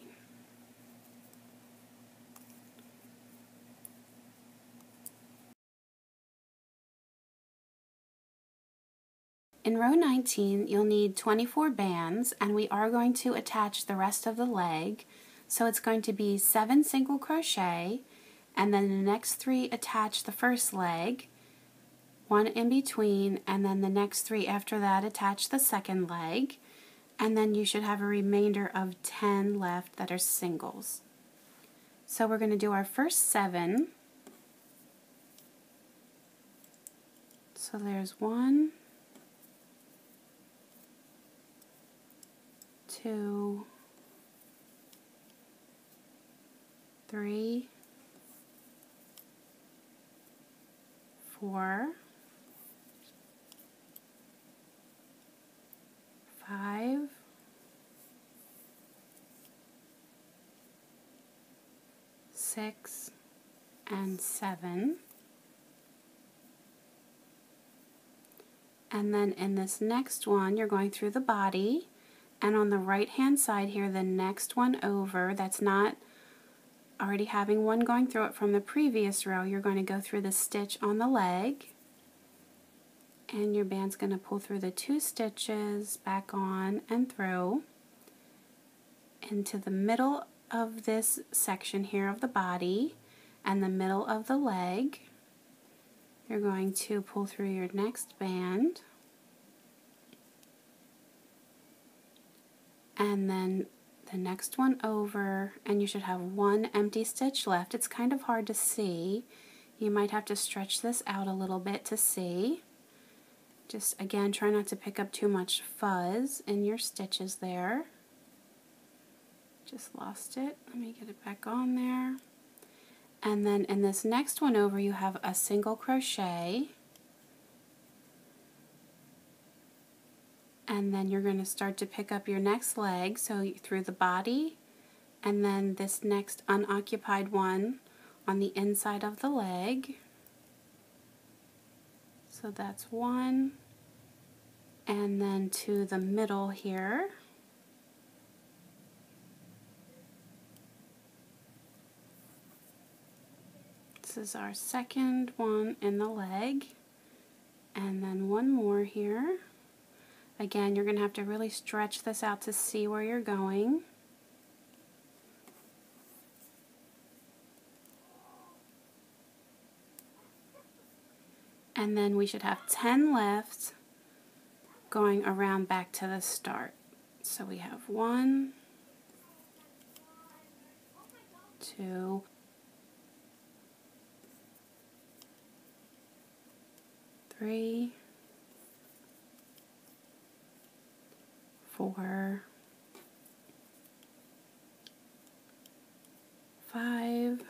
[SPEAKER 1] In row 19, you'll need 24 bands, and we are going to attach the rest of the leg. So it's going to be 7 single crochet, and then the next 3 attach the first leg, 1 in between, and then the next 3 after that attach the second leg, and then you should have a remainder of 10 left that are singles. So we're going to do our first 7. So there's 1, 2, 3, 4, 5, 6, and 7. And then in this next one, you're going through the body, and on the right hand side here, the next one over, that's not already having one going through it from the previous row, you're going to go through the stitch on the leg, and your band's going to pull through the 2 stitches, back on and through, into the middle of this section here of the body, and the middle of the leg. You're going to pull through your next band, and then the next one over, and you should have 1 empty stitch left. It's kind of hard to see. You might have to stretch this out a little bit to see. Just again, try not to pick up too much fuzz in your stitches there. Just lost it. Let me get it back on there. And then in this next one over, you have a single crochet. And then you're going to start to pick up your next leg, so through the body, and then this next unoccupied one on the inside of the leg. So that's one, and then to the middle here. This is our second one in the leg, and then one more here. Again, you're going to have to really stretch this out to see where you're going. And then we should have 10 left going around back to the start. So we have 1, 2, 3, 4, 5,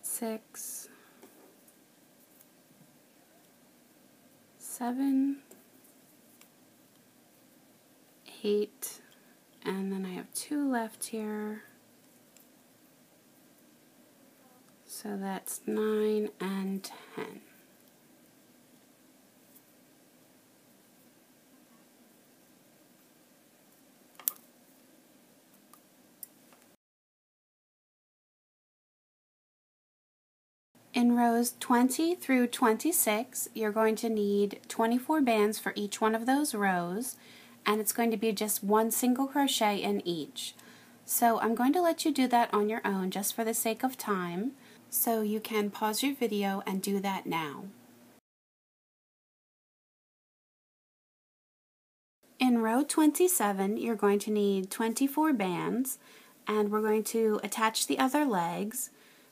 [SPEAKER 1] 6, 7, 8, and then I have 2 left here. So that's 9 and 10. In rows 20 through 26, you're going to need 24 bands for each one of those rows, and it's going to be just 1 single crochet in each. So I'm going to let you do that on your own just for the sake of time, so you can pause your video and do that now. In row 27, you're going to need 24 bands, and we're going to attach the other legs.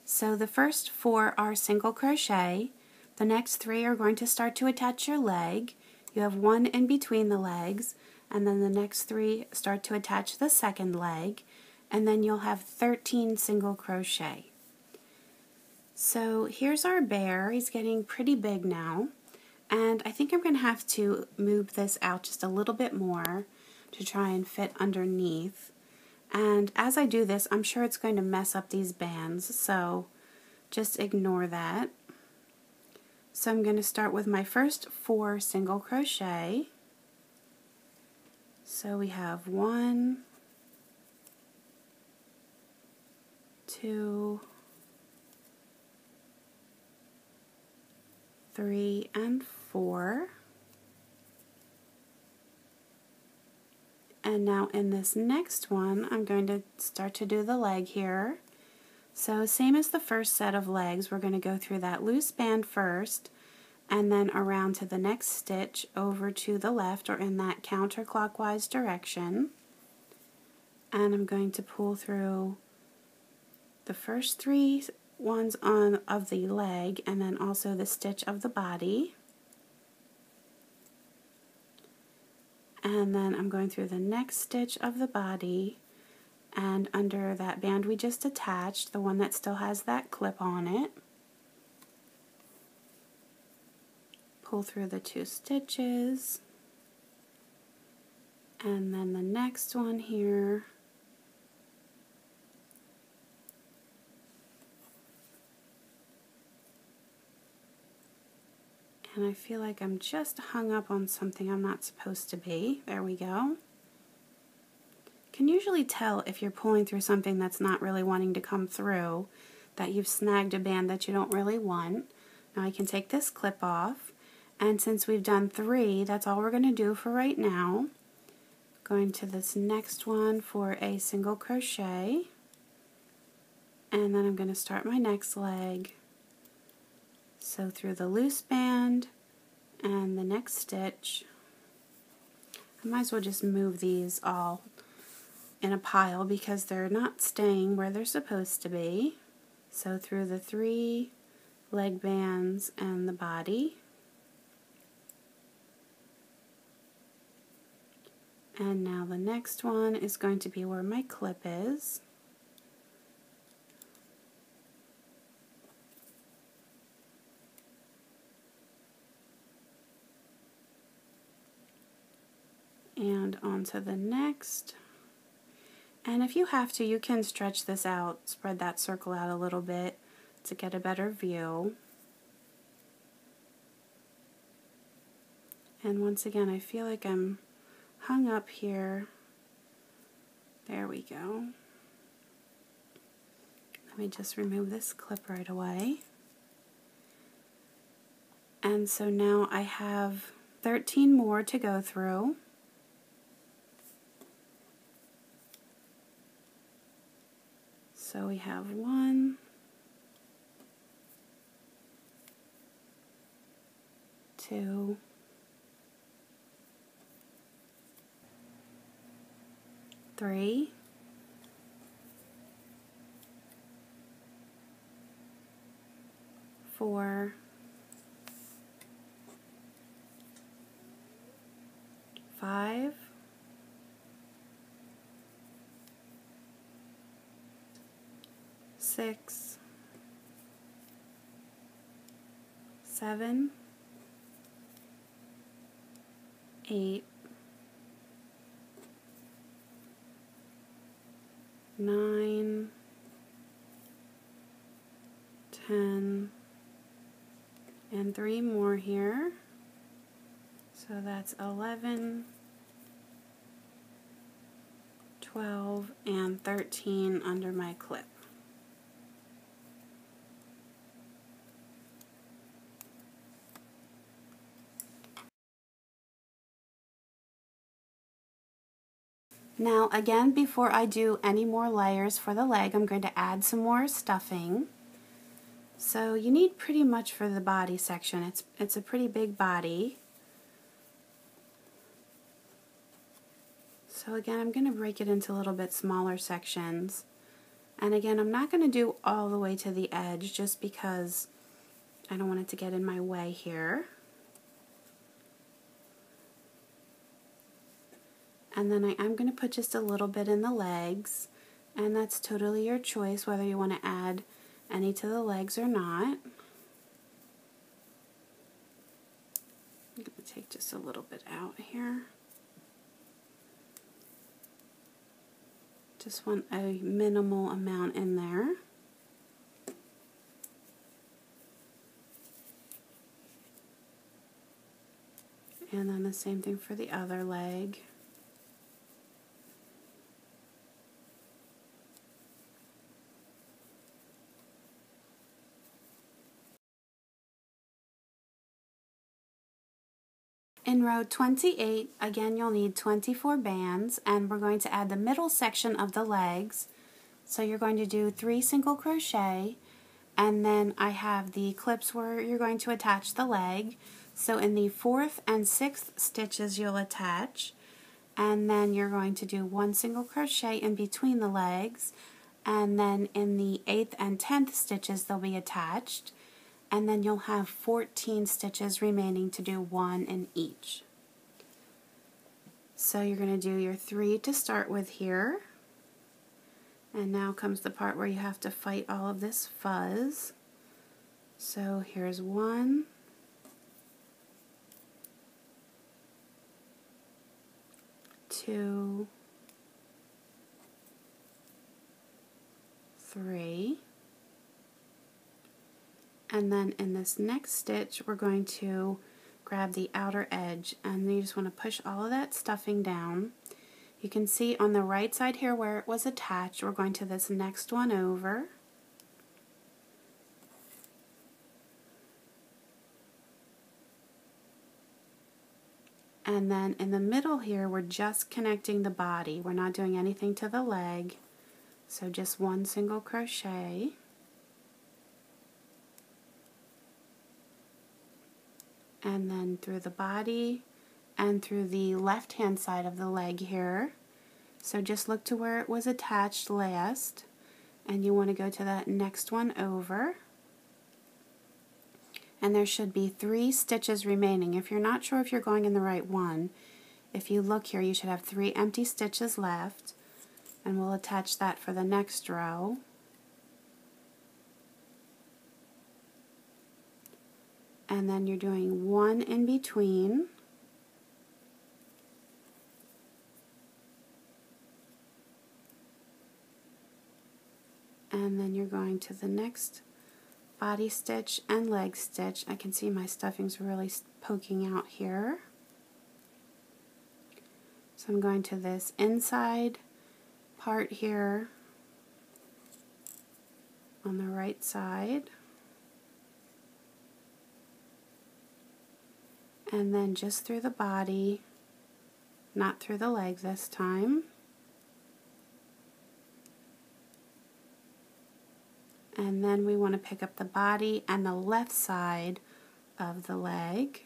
[SPEAKER 1] So the first 4 are single crochet, the next 3 are going to start to attach your leg. You have 1 in between the legs, and then the next 3 start to attach the second leg, and then you'll have 13 single crochet. So here's our bear. He's getting pretty big now, and I think I'm going to have to move this out just a little bit more to try and fit underneath. And as I do this, I'm sure it's going to mess up these bands, so just ignore that. So I'm going to start with my first 4 single crochet. So we have 1, 2, 3, and 4. And now in this next one, I'm going to start to do the leg here. So same as the first set of legs, we're going to go through that loose band first, and then around to the next stitch over to the left, or in that counterclockwise direction. And I'm going to pull through the first 3 ones of the leg, and then also the stitch of the body. And then I'm going through the next stitch of the body, and under that band we just attached, the one that still has that clip on it, pull through the 2 stitches, and then the next one here, and I feel like I'm just hung up on something I'm not supposed to be. There we go. Can usually tell if you're pulling through something that's not really wanting to come through, that you've snagged a band that you don't really want. Now I can take this clip off, and since we've done 3, that's all we're going to do for right now. Going to this next one for a single crochet, and then I'm going to start my next leg. So through the loose band and the next stitch. I might as well just move these all in a pile because they're not staying where they're supposed to be. So through the 3 leg bands and the body. And now the next one is going to be where my clip is. And onto the next. And if you have to, you can stretch this out, spread that circle out a little bit to get a better view. And once again, I feel like I'm hung up here. There we go. Let me just remove this clip right away. And so now I have 13 more to go through. So we have 1, 2, 3, 4, 5, 6, 7, 8, 9, 10, and 3 more here. So that's 11, 12, and 13 under my clip. Now again, before I do any more layers for the leg, I'm going to add some more stuffing. So you need pretty much for the body section. It's a pretty big body. So again, I'm going to break it into a little bit smaller sections. And again, I'm not going to do all the way to the edge just because I don't want it to get in my way here. And then I am going to put just a little bit in the legs, and that's totally your choice whether you want to add any to the legs or not. I'm going to take just a little bit out here. Just want a minimal amount in there. And then the same thing for the other leg. In row 28, again you'll need 24 bands, and we're going to add the middle section of the legs. So you're going to do 3 single crochet, and then I have the clips where you're going to attach the leg. So in the 4th and 6th stitches you'll attach, and then you're going to do 1 single crochet in between the legs, and then in the 8th and 10th stitches they'll be attached. And then you'll have 14 stitches remaining to do 1 in each. So you're going to do your 3 to start with here. And now comes the part where you have to fight all of this fuzz. So here's 1, 2, 3. And then in this next stitch, we're going to grab the outer edge, and you just want to push all of that stuffing down. You can see on the right side here where it was attached, we're going to this next one over. And then in the middle here, we're just connecting the body. We're not doing anything to the leg. So just 1 single crochet. And then through the body and through the left hand side of the leg here. So just look to where it was attached last, and you want to go to that next one over. and there should be 3 stitches remaining. If you're not sure if you're going in the right one, if you look here, you should have 3 empty stitches left, and we'll attach that for the next row. And then you're doing 1 in between, and then you're going to the next body stitch and leg stitch. I can see my stuffing's really poking out here. So I'm going to this inside part here on the right side, and then just through the body, not through the leg this time. And then we want to pick up the body and the left side of the leg.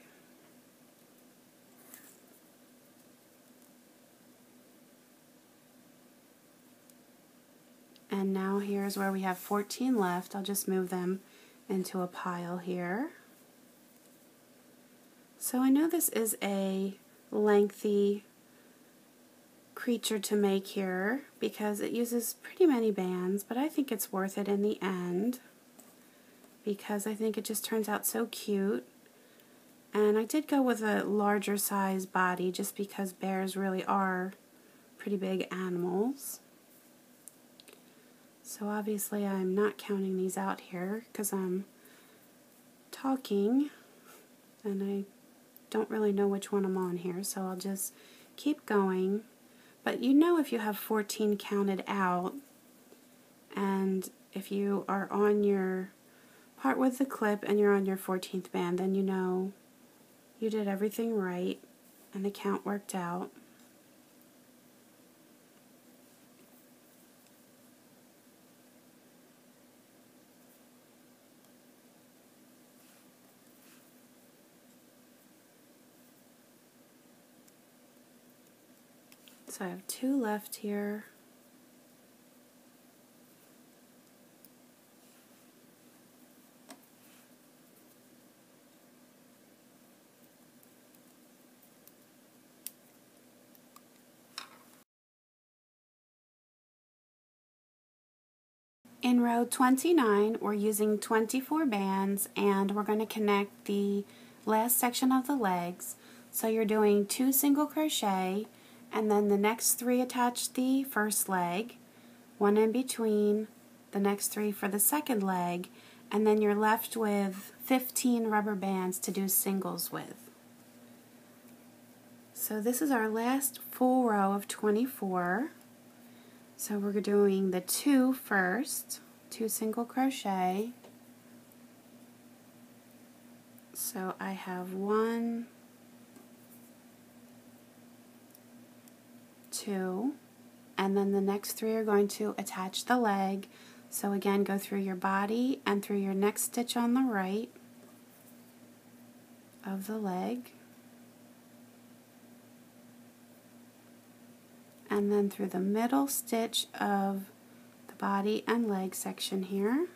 [SPEAKER 1] And now here's where we have 14 left. I'll just move them into a pile here. So I know this is a lengthy creature to make here because it uses pretty many bands, but I think it's worth it in the end because I think it just turns out so cute. And I did go with a larger size body just because bears really are pretty big animals. So obviously I'm not counting these out here because I'm talking and I don't really know which one I'm on here, so I'll just keep going. But you know if you have 14 counted out, and if you are on your part with the clip and you're on your 14th band, then you know you did everything right and the count worked out. So I have 2 left here. In row 29, we're using 24 bands, and we're going to connect the last section of the legs. So you're doing 2 single crochet, and then the next 3 attach the first leg, 1 in between, the next 3 for the second leg, and then you're left with 15 rubber bands to do singles with. So this is our last full row of 24. So we're doing the 2 first, 2 single crochet. So I have 1, 2, and then the next 3 are going to attach the leg. So again, go through your body and through your next stitch on the right of the leg, and then through the middle stitch of the body and leg section here,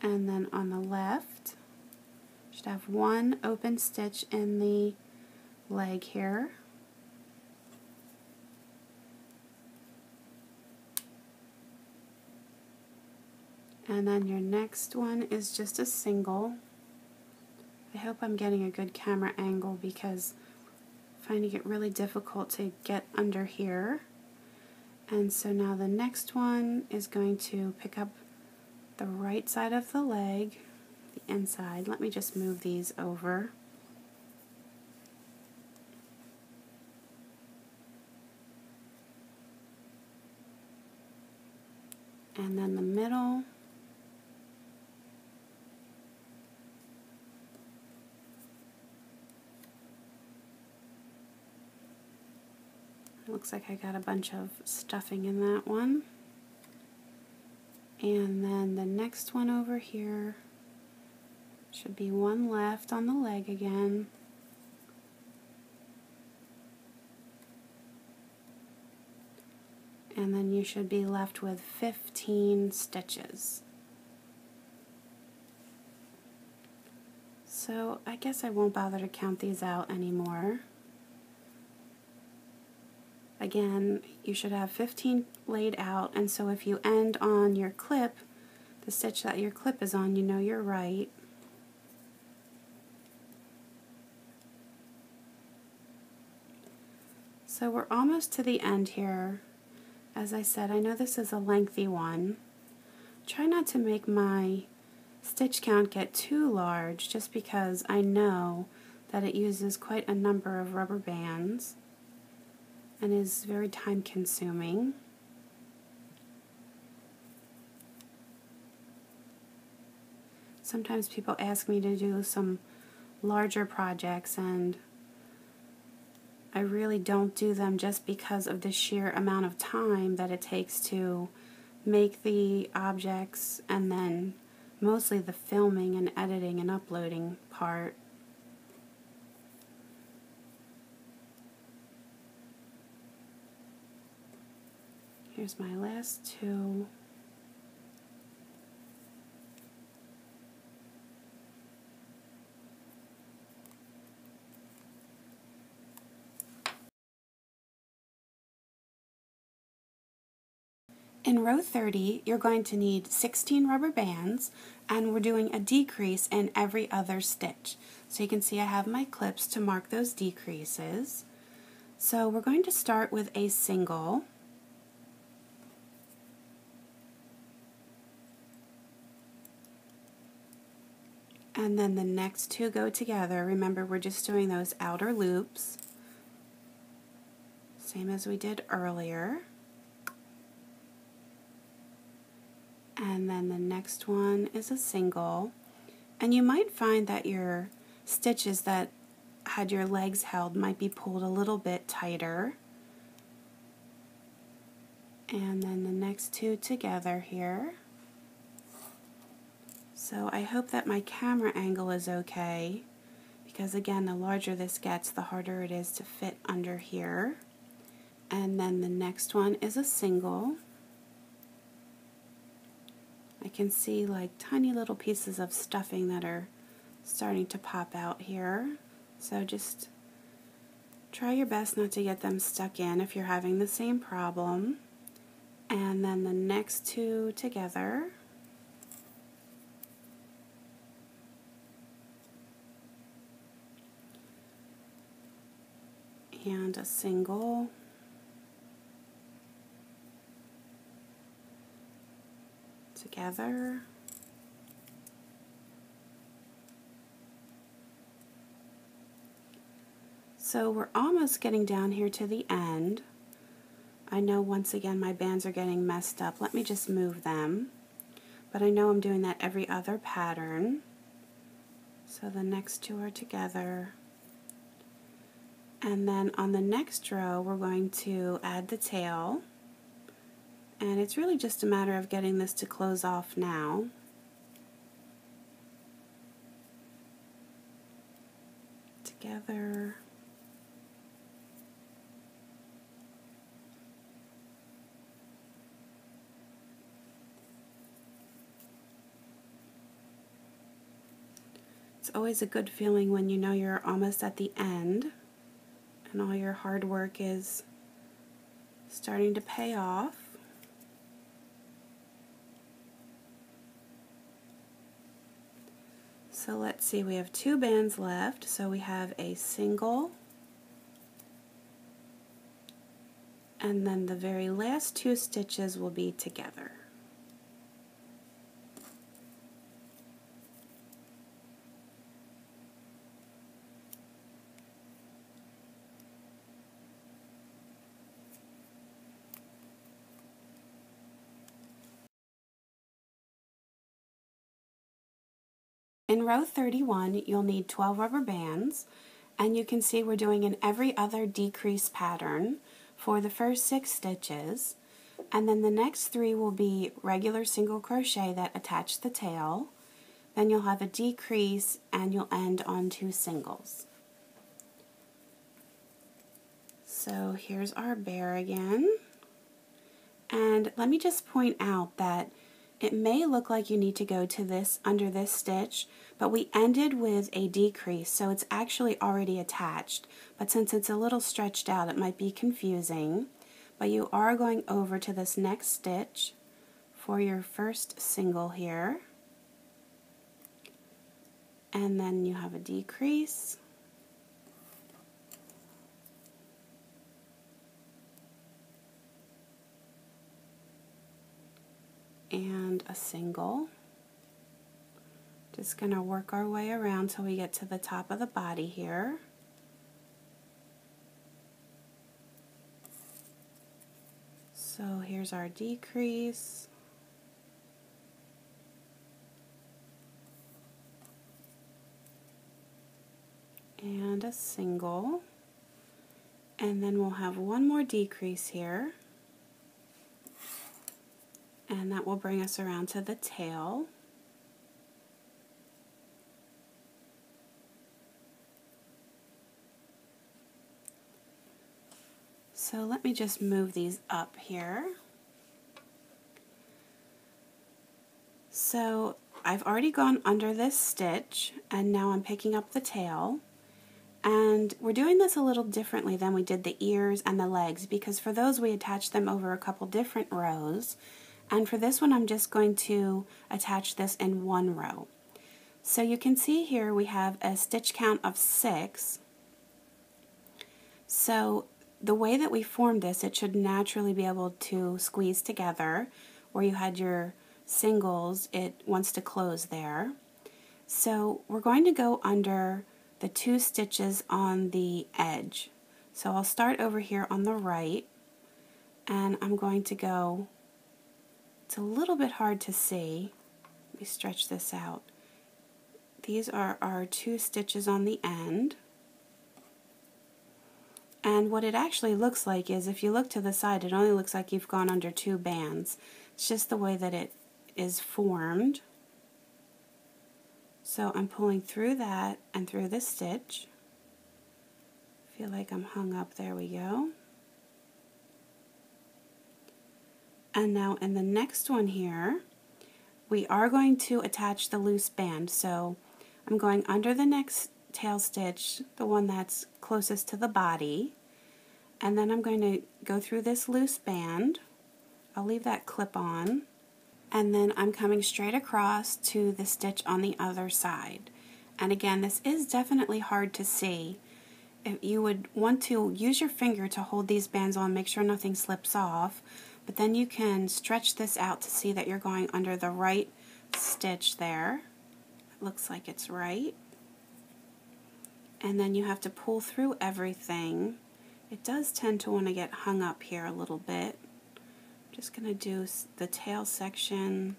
[SPEAKER 1] and then on the left should have 1 open stitch in the leg here, and then your next one is just a single. I hope I'm getting a good camera angle because I'm finding it really difficult to get under here. And so now the next one is going to pick up the right side of the leg, the inside. Let me just move these over. And then the middle. Looks like I got a bunch of stuffing in that one. And then the next one over here should be 1 left on the leg again. And then you should be left with 15 stitches. So I guess I won't bother to count these out anymore. Again, you should have 15 laid out, and so if you end on your clip, the stitch that your clip is on, you know you're right. So we're almost to the end here. As I said, I know this is a lengthy one. Try not to make my stitch count get too large, just because I know that it uses quite a number of rubber bands and is very time consuming. Sometimes people ask me to do some larger projects, and I really don't do them just because of the sheer amount of time that it takes to make the objects, and then mostly the filming and editing and uploading part. Here's my last two. In row 30, you're going to need 16 rubber bands, and we're doing a decrease in every other stitch. So you can see I have my clips to mark those decreases. So we're going to start with a single. And then the next two go together. Remember, we're just doing those outer loops, same as we did earlier. And then the next one is a single. And you might find that your stitches that had your legs held might be pulled a little bit tighter. And then the next two together here. So I hope that my camera angle is okay, because again, the larger this gets, the harder it is to fit under here. And then the next one is a single. I can see like tiny little pieces of stuffing that are starting to pop out here. So just try your best not to get them stuck in if you're having the same problem. And then the next two together. And a single. Together. So we're almost getting down here to the end. I know once again my bands are getting messed up. Let me just move them. But I know I'm doing that every other pattern. So the next two are together. And then on the next row we're going to add the tail. And it's really just a matter of getting this to close off now. Together. It's always a good feeling when you know you're almost at the end and all your hard work is starting to pay off. So let's see, we have two bands left. So we have a single, and then the very last two stitches will be together. In row 31, you'll need 12 rubber bands, and you can see we're doing an every other decrease pattern for the first 6 stitches, and then the next 3 will be regular single crochet that attach the tail. Then you'll have a decrease and you'll end on 2 singles. So here's our bear again, And let me just point out that it may look like you need to go to this under this stitch, but we ended with a decrease, so it's actually already attached. But since it's a little stretched out, it might be confusing. But you are going over to this next stitch for your first single here. And then you have a decrease. And a single. Just going to work our way around till we get to the top of the body here. So here's our decrease. And a single. And then we'll have one more decrease here. And that will bring us around to the tail. So let me just move these up here. So I've already gone under this stitch, and now I'm picking up the tail. And we're doing this a little differently than we did the ears and the legs, because for those we attached them over a couple different rows. And for this one I'm just going to attach this in one row. So you can see here we have a stitch count of 6. So the way that we formed this, it should naturally be able to squeeze together. Where you had your singles, it wants to close there. So we're going to go under the 2 stitches on the edge. So I'll start over here on the right, and I'm going to go, it's a little bit hard to see, let me stretch this out. These are our 2 stitches on the end. And what it actually looks like is, if you look to the side, it only looks like you've gone under 2 bands. It's just the way that it is formed. So I'm pulling through that and through this stitch. Feel like I'm hung up, there we go. And now in the next one here, we are going to attach the loose band. So I'm going under the next tail stitch, the one that's closest to the body, and then I'm going to go through this loose band. I'll leave that clip on, and then I'm coming straight across to the stitch on the other side. And again, this is definitely hard to see. If you would want to use your finger to hold these bands on, make sure nothing slips off, but then you can stretch this out to see that you're going under the right stitch there. It looks like it's right. And then you have to pull through everything. It does tend to want to get hung up here a little bit. I'm just going to do the tail section,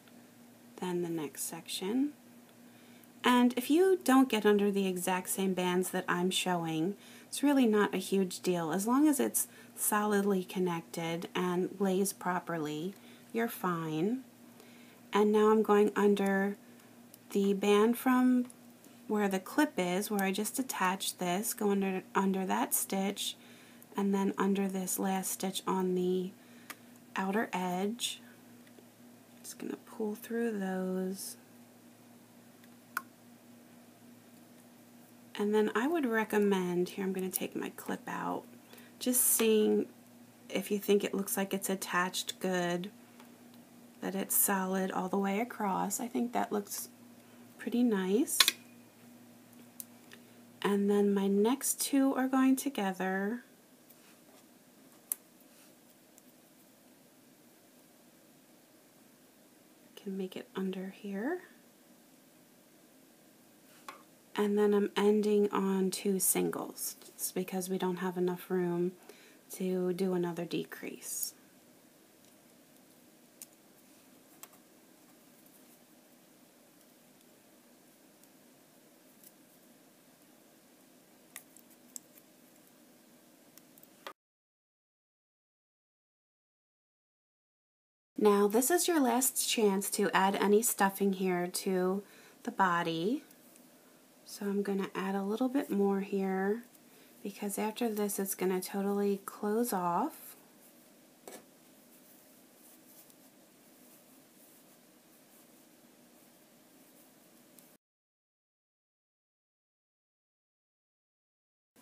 [SPEAKER 1] then the next section. And if you don't get under the exact same bands that I'm showing, it's really not a huge deal. As long as it's solidly connected and lays properly, you're fine. And now I'm going under the band from where the clip is, where I just attached this, go under that stitch, and then under this last stitch on the outer edge. Just going to pull through those. And then I would recommend, here I'm going to take my clip out, just seeing if you think it looks like it's attached good, that it's solid all the way across. I think that looks pretty nice. And then my next 2 are going together. Can make it under here. And then I'm ending on 2 singles, just because we don't have enough room to do another decrease. Now this is your last chance to add any stuffing here to the body. So I'm going to add a little bit more here, because after this it's going to totally close off.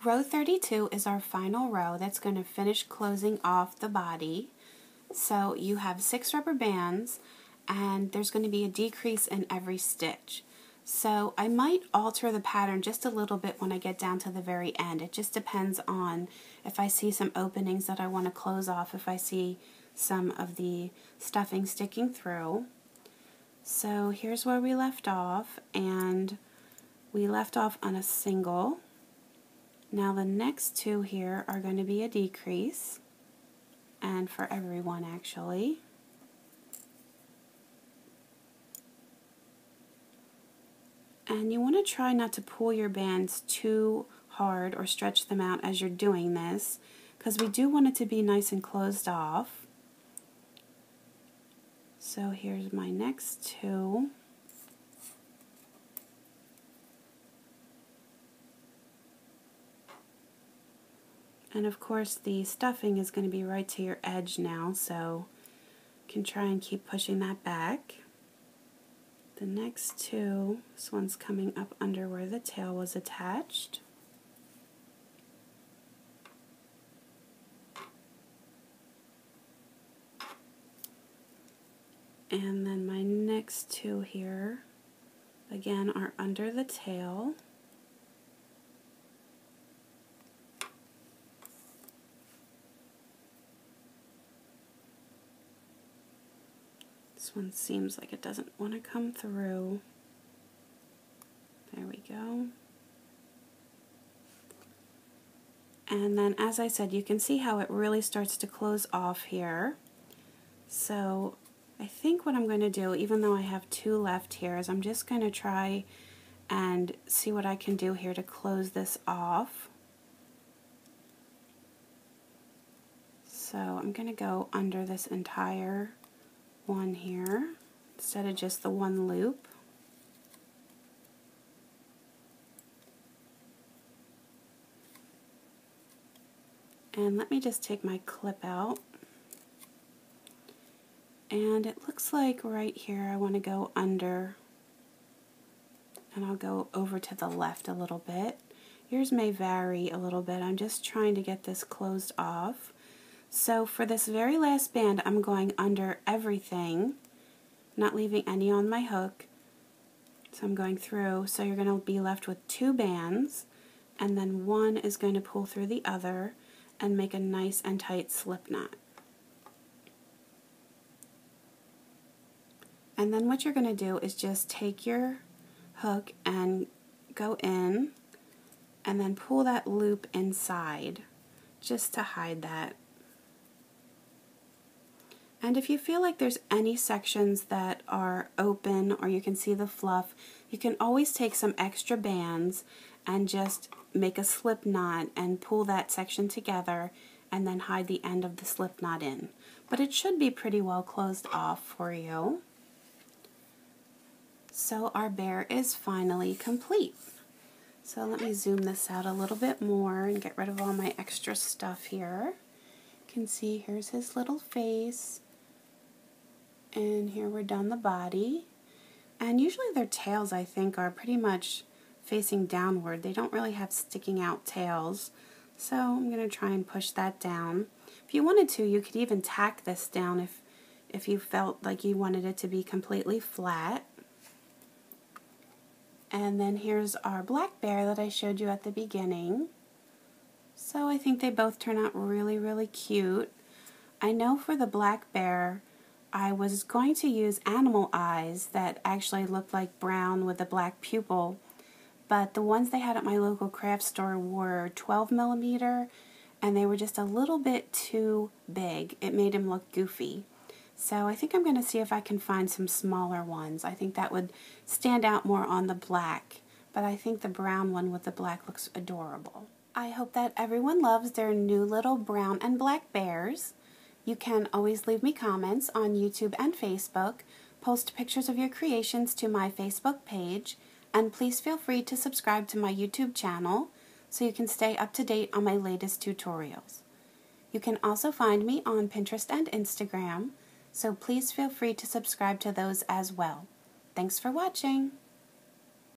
[SPEAKER 1] Row 32 is our final row that's going to finish closing off the body. So you have 6 rubber bands and there's going to be a decrease in every stitch. So I might alter the pattern just a little bit when I get down to the very end. It just depends on if I see some openings that I want to close off, if I see some of the stuffing sticking through. So here's where we left off, and we left off on a single. Now the next 2 here are going to be a decrease, and for everyone actually. And you want to try not to pull your bands too hard or stretch them out as you're doing this, because we do want it to be nice and closed off. So here's my next 2. And of course the stuffing is going to be right to your edge now, so you can try and keep pushing that back. The next 2, this one's coming up under where the tail was attached. And then my next 2 here, again, are under the tail. This one seems like it doesn't want to come through. There we go. And then, as I said, you can see how it really starts to close off here. So I think what I'm going to do, even though I have 2 left here, is I'm just going to try and see what I can do here to close this off. So I'm going to go under this entire one here instead of just the one loop. And let me just take my clip out. And it looks like right here I want to go under, and I'll go over to the left a little bit. Yours may vary a little bit. I'm just trying to get this closed off. So for this very last band, I'm going under everything, not leaving any on my hook. So I'm going through, so you're going to be left with 2 bands, and then one is going to pull through the other and make a nice and tight slip knot. And then what you're going to do is just take your hook and go in and then pull that loop inside just to hide that. And if you feel like there's any sections that are open or you can see the fluff, you can always take some extra bands and just make a slip knot and pull that section together and then hide the end of the slip knot in. But it should be pretty well closed off for you. So our bear is finally complete. So let me zoom this out a little bit more and get rid of all my extra stuff here. You can see here's his little face. And here we're done the body. And usually their tails, I think, are pretty much facing downward. They don't really have sticking out tails. So I'm going to try and push that down. If you wanted to, you could even tack this down if you felt like you wanted it to be completely flat. And then here's our black bear that I showed you at the beginning. So I think they both turn out really, really cute. I know for the black bear, I was going to use animal eyes that actually looked like brown with a black pupil, but the ones they had at my local craft store were 12mm, and they were just a little bit too big. It made him look goofy. So I think I'm going to see if I can find some smaller ones. I think that would stand out more on the black, but I think the brown one with the black looks adorable. I hope that everyone loves their new little brown and black bears. You can always leave me comments on YouTube and Facebook, post pictures of your creations to my Facebook page, and please feel free to subscribe to my YouTube channel so you can stay up to date on my latest tutorials. You can also find me on Pinterest and Instagram, so please feel free to subscribe to those as well. Thanks for watching!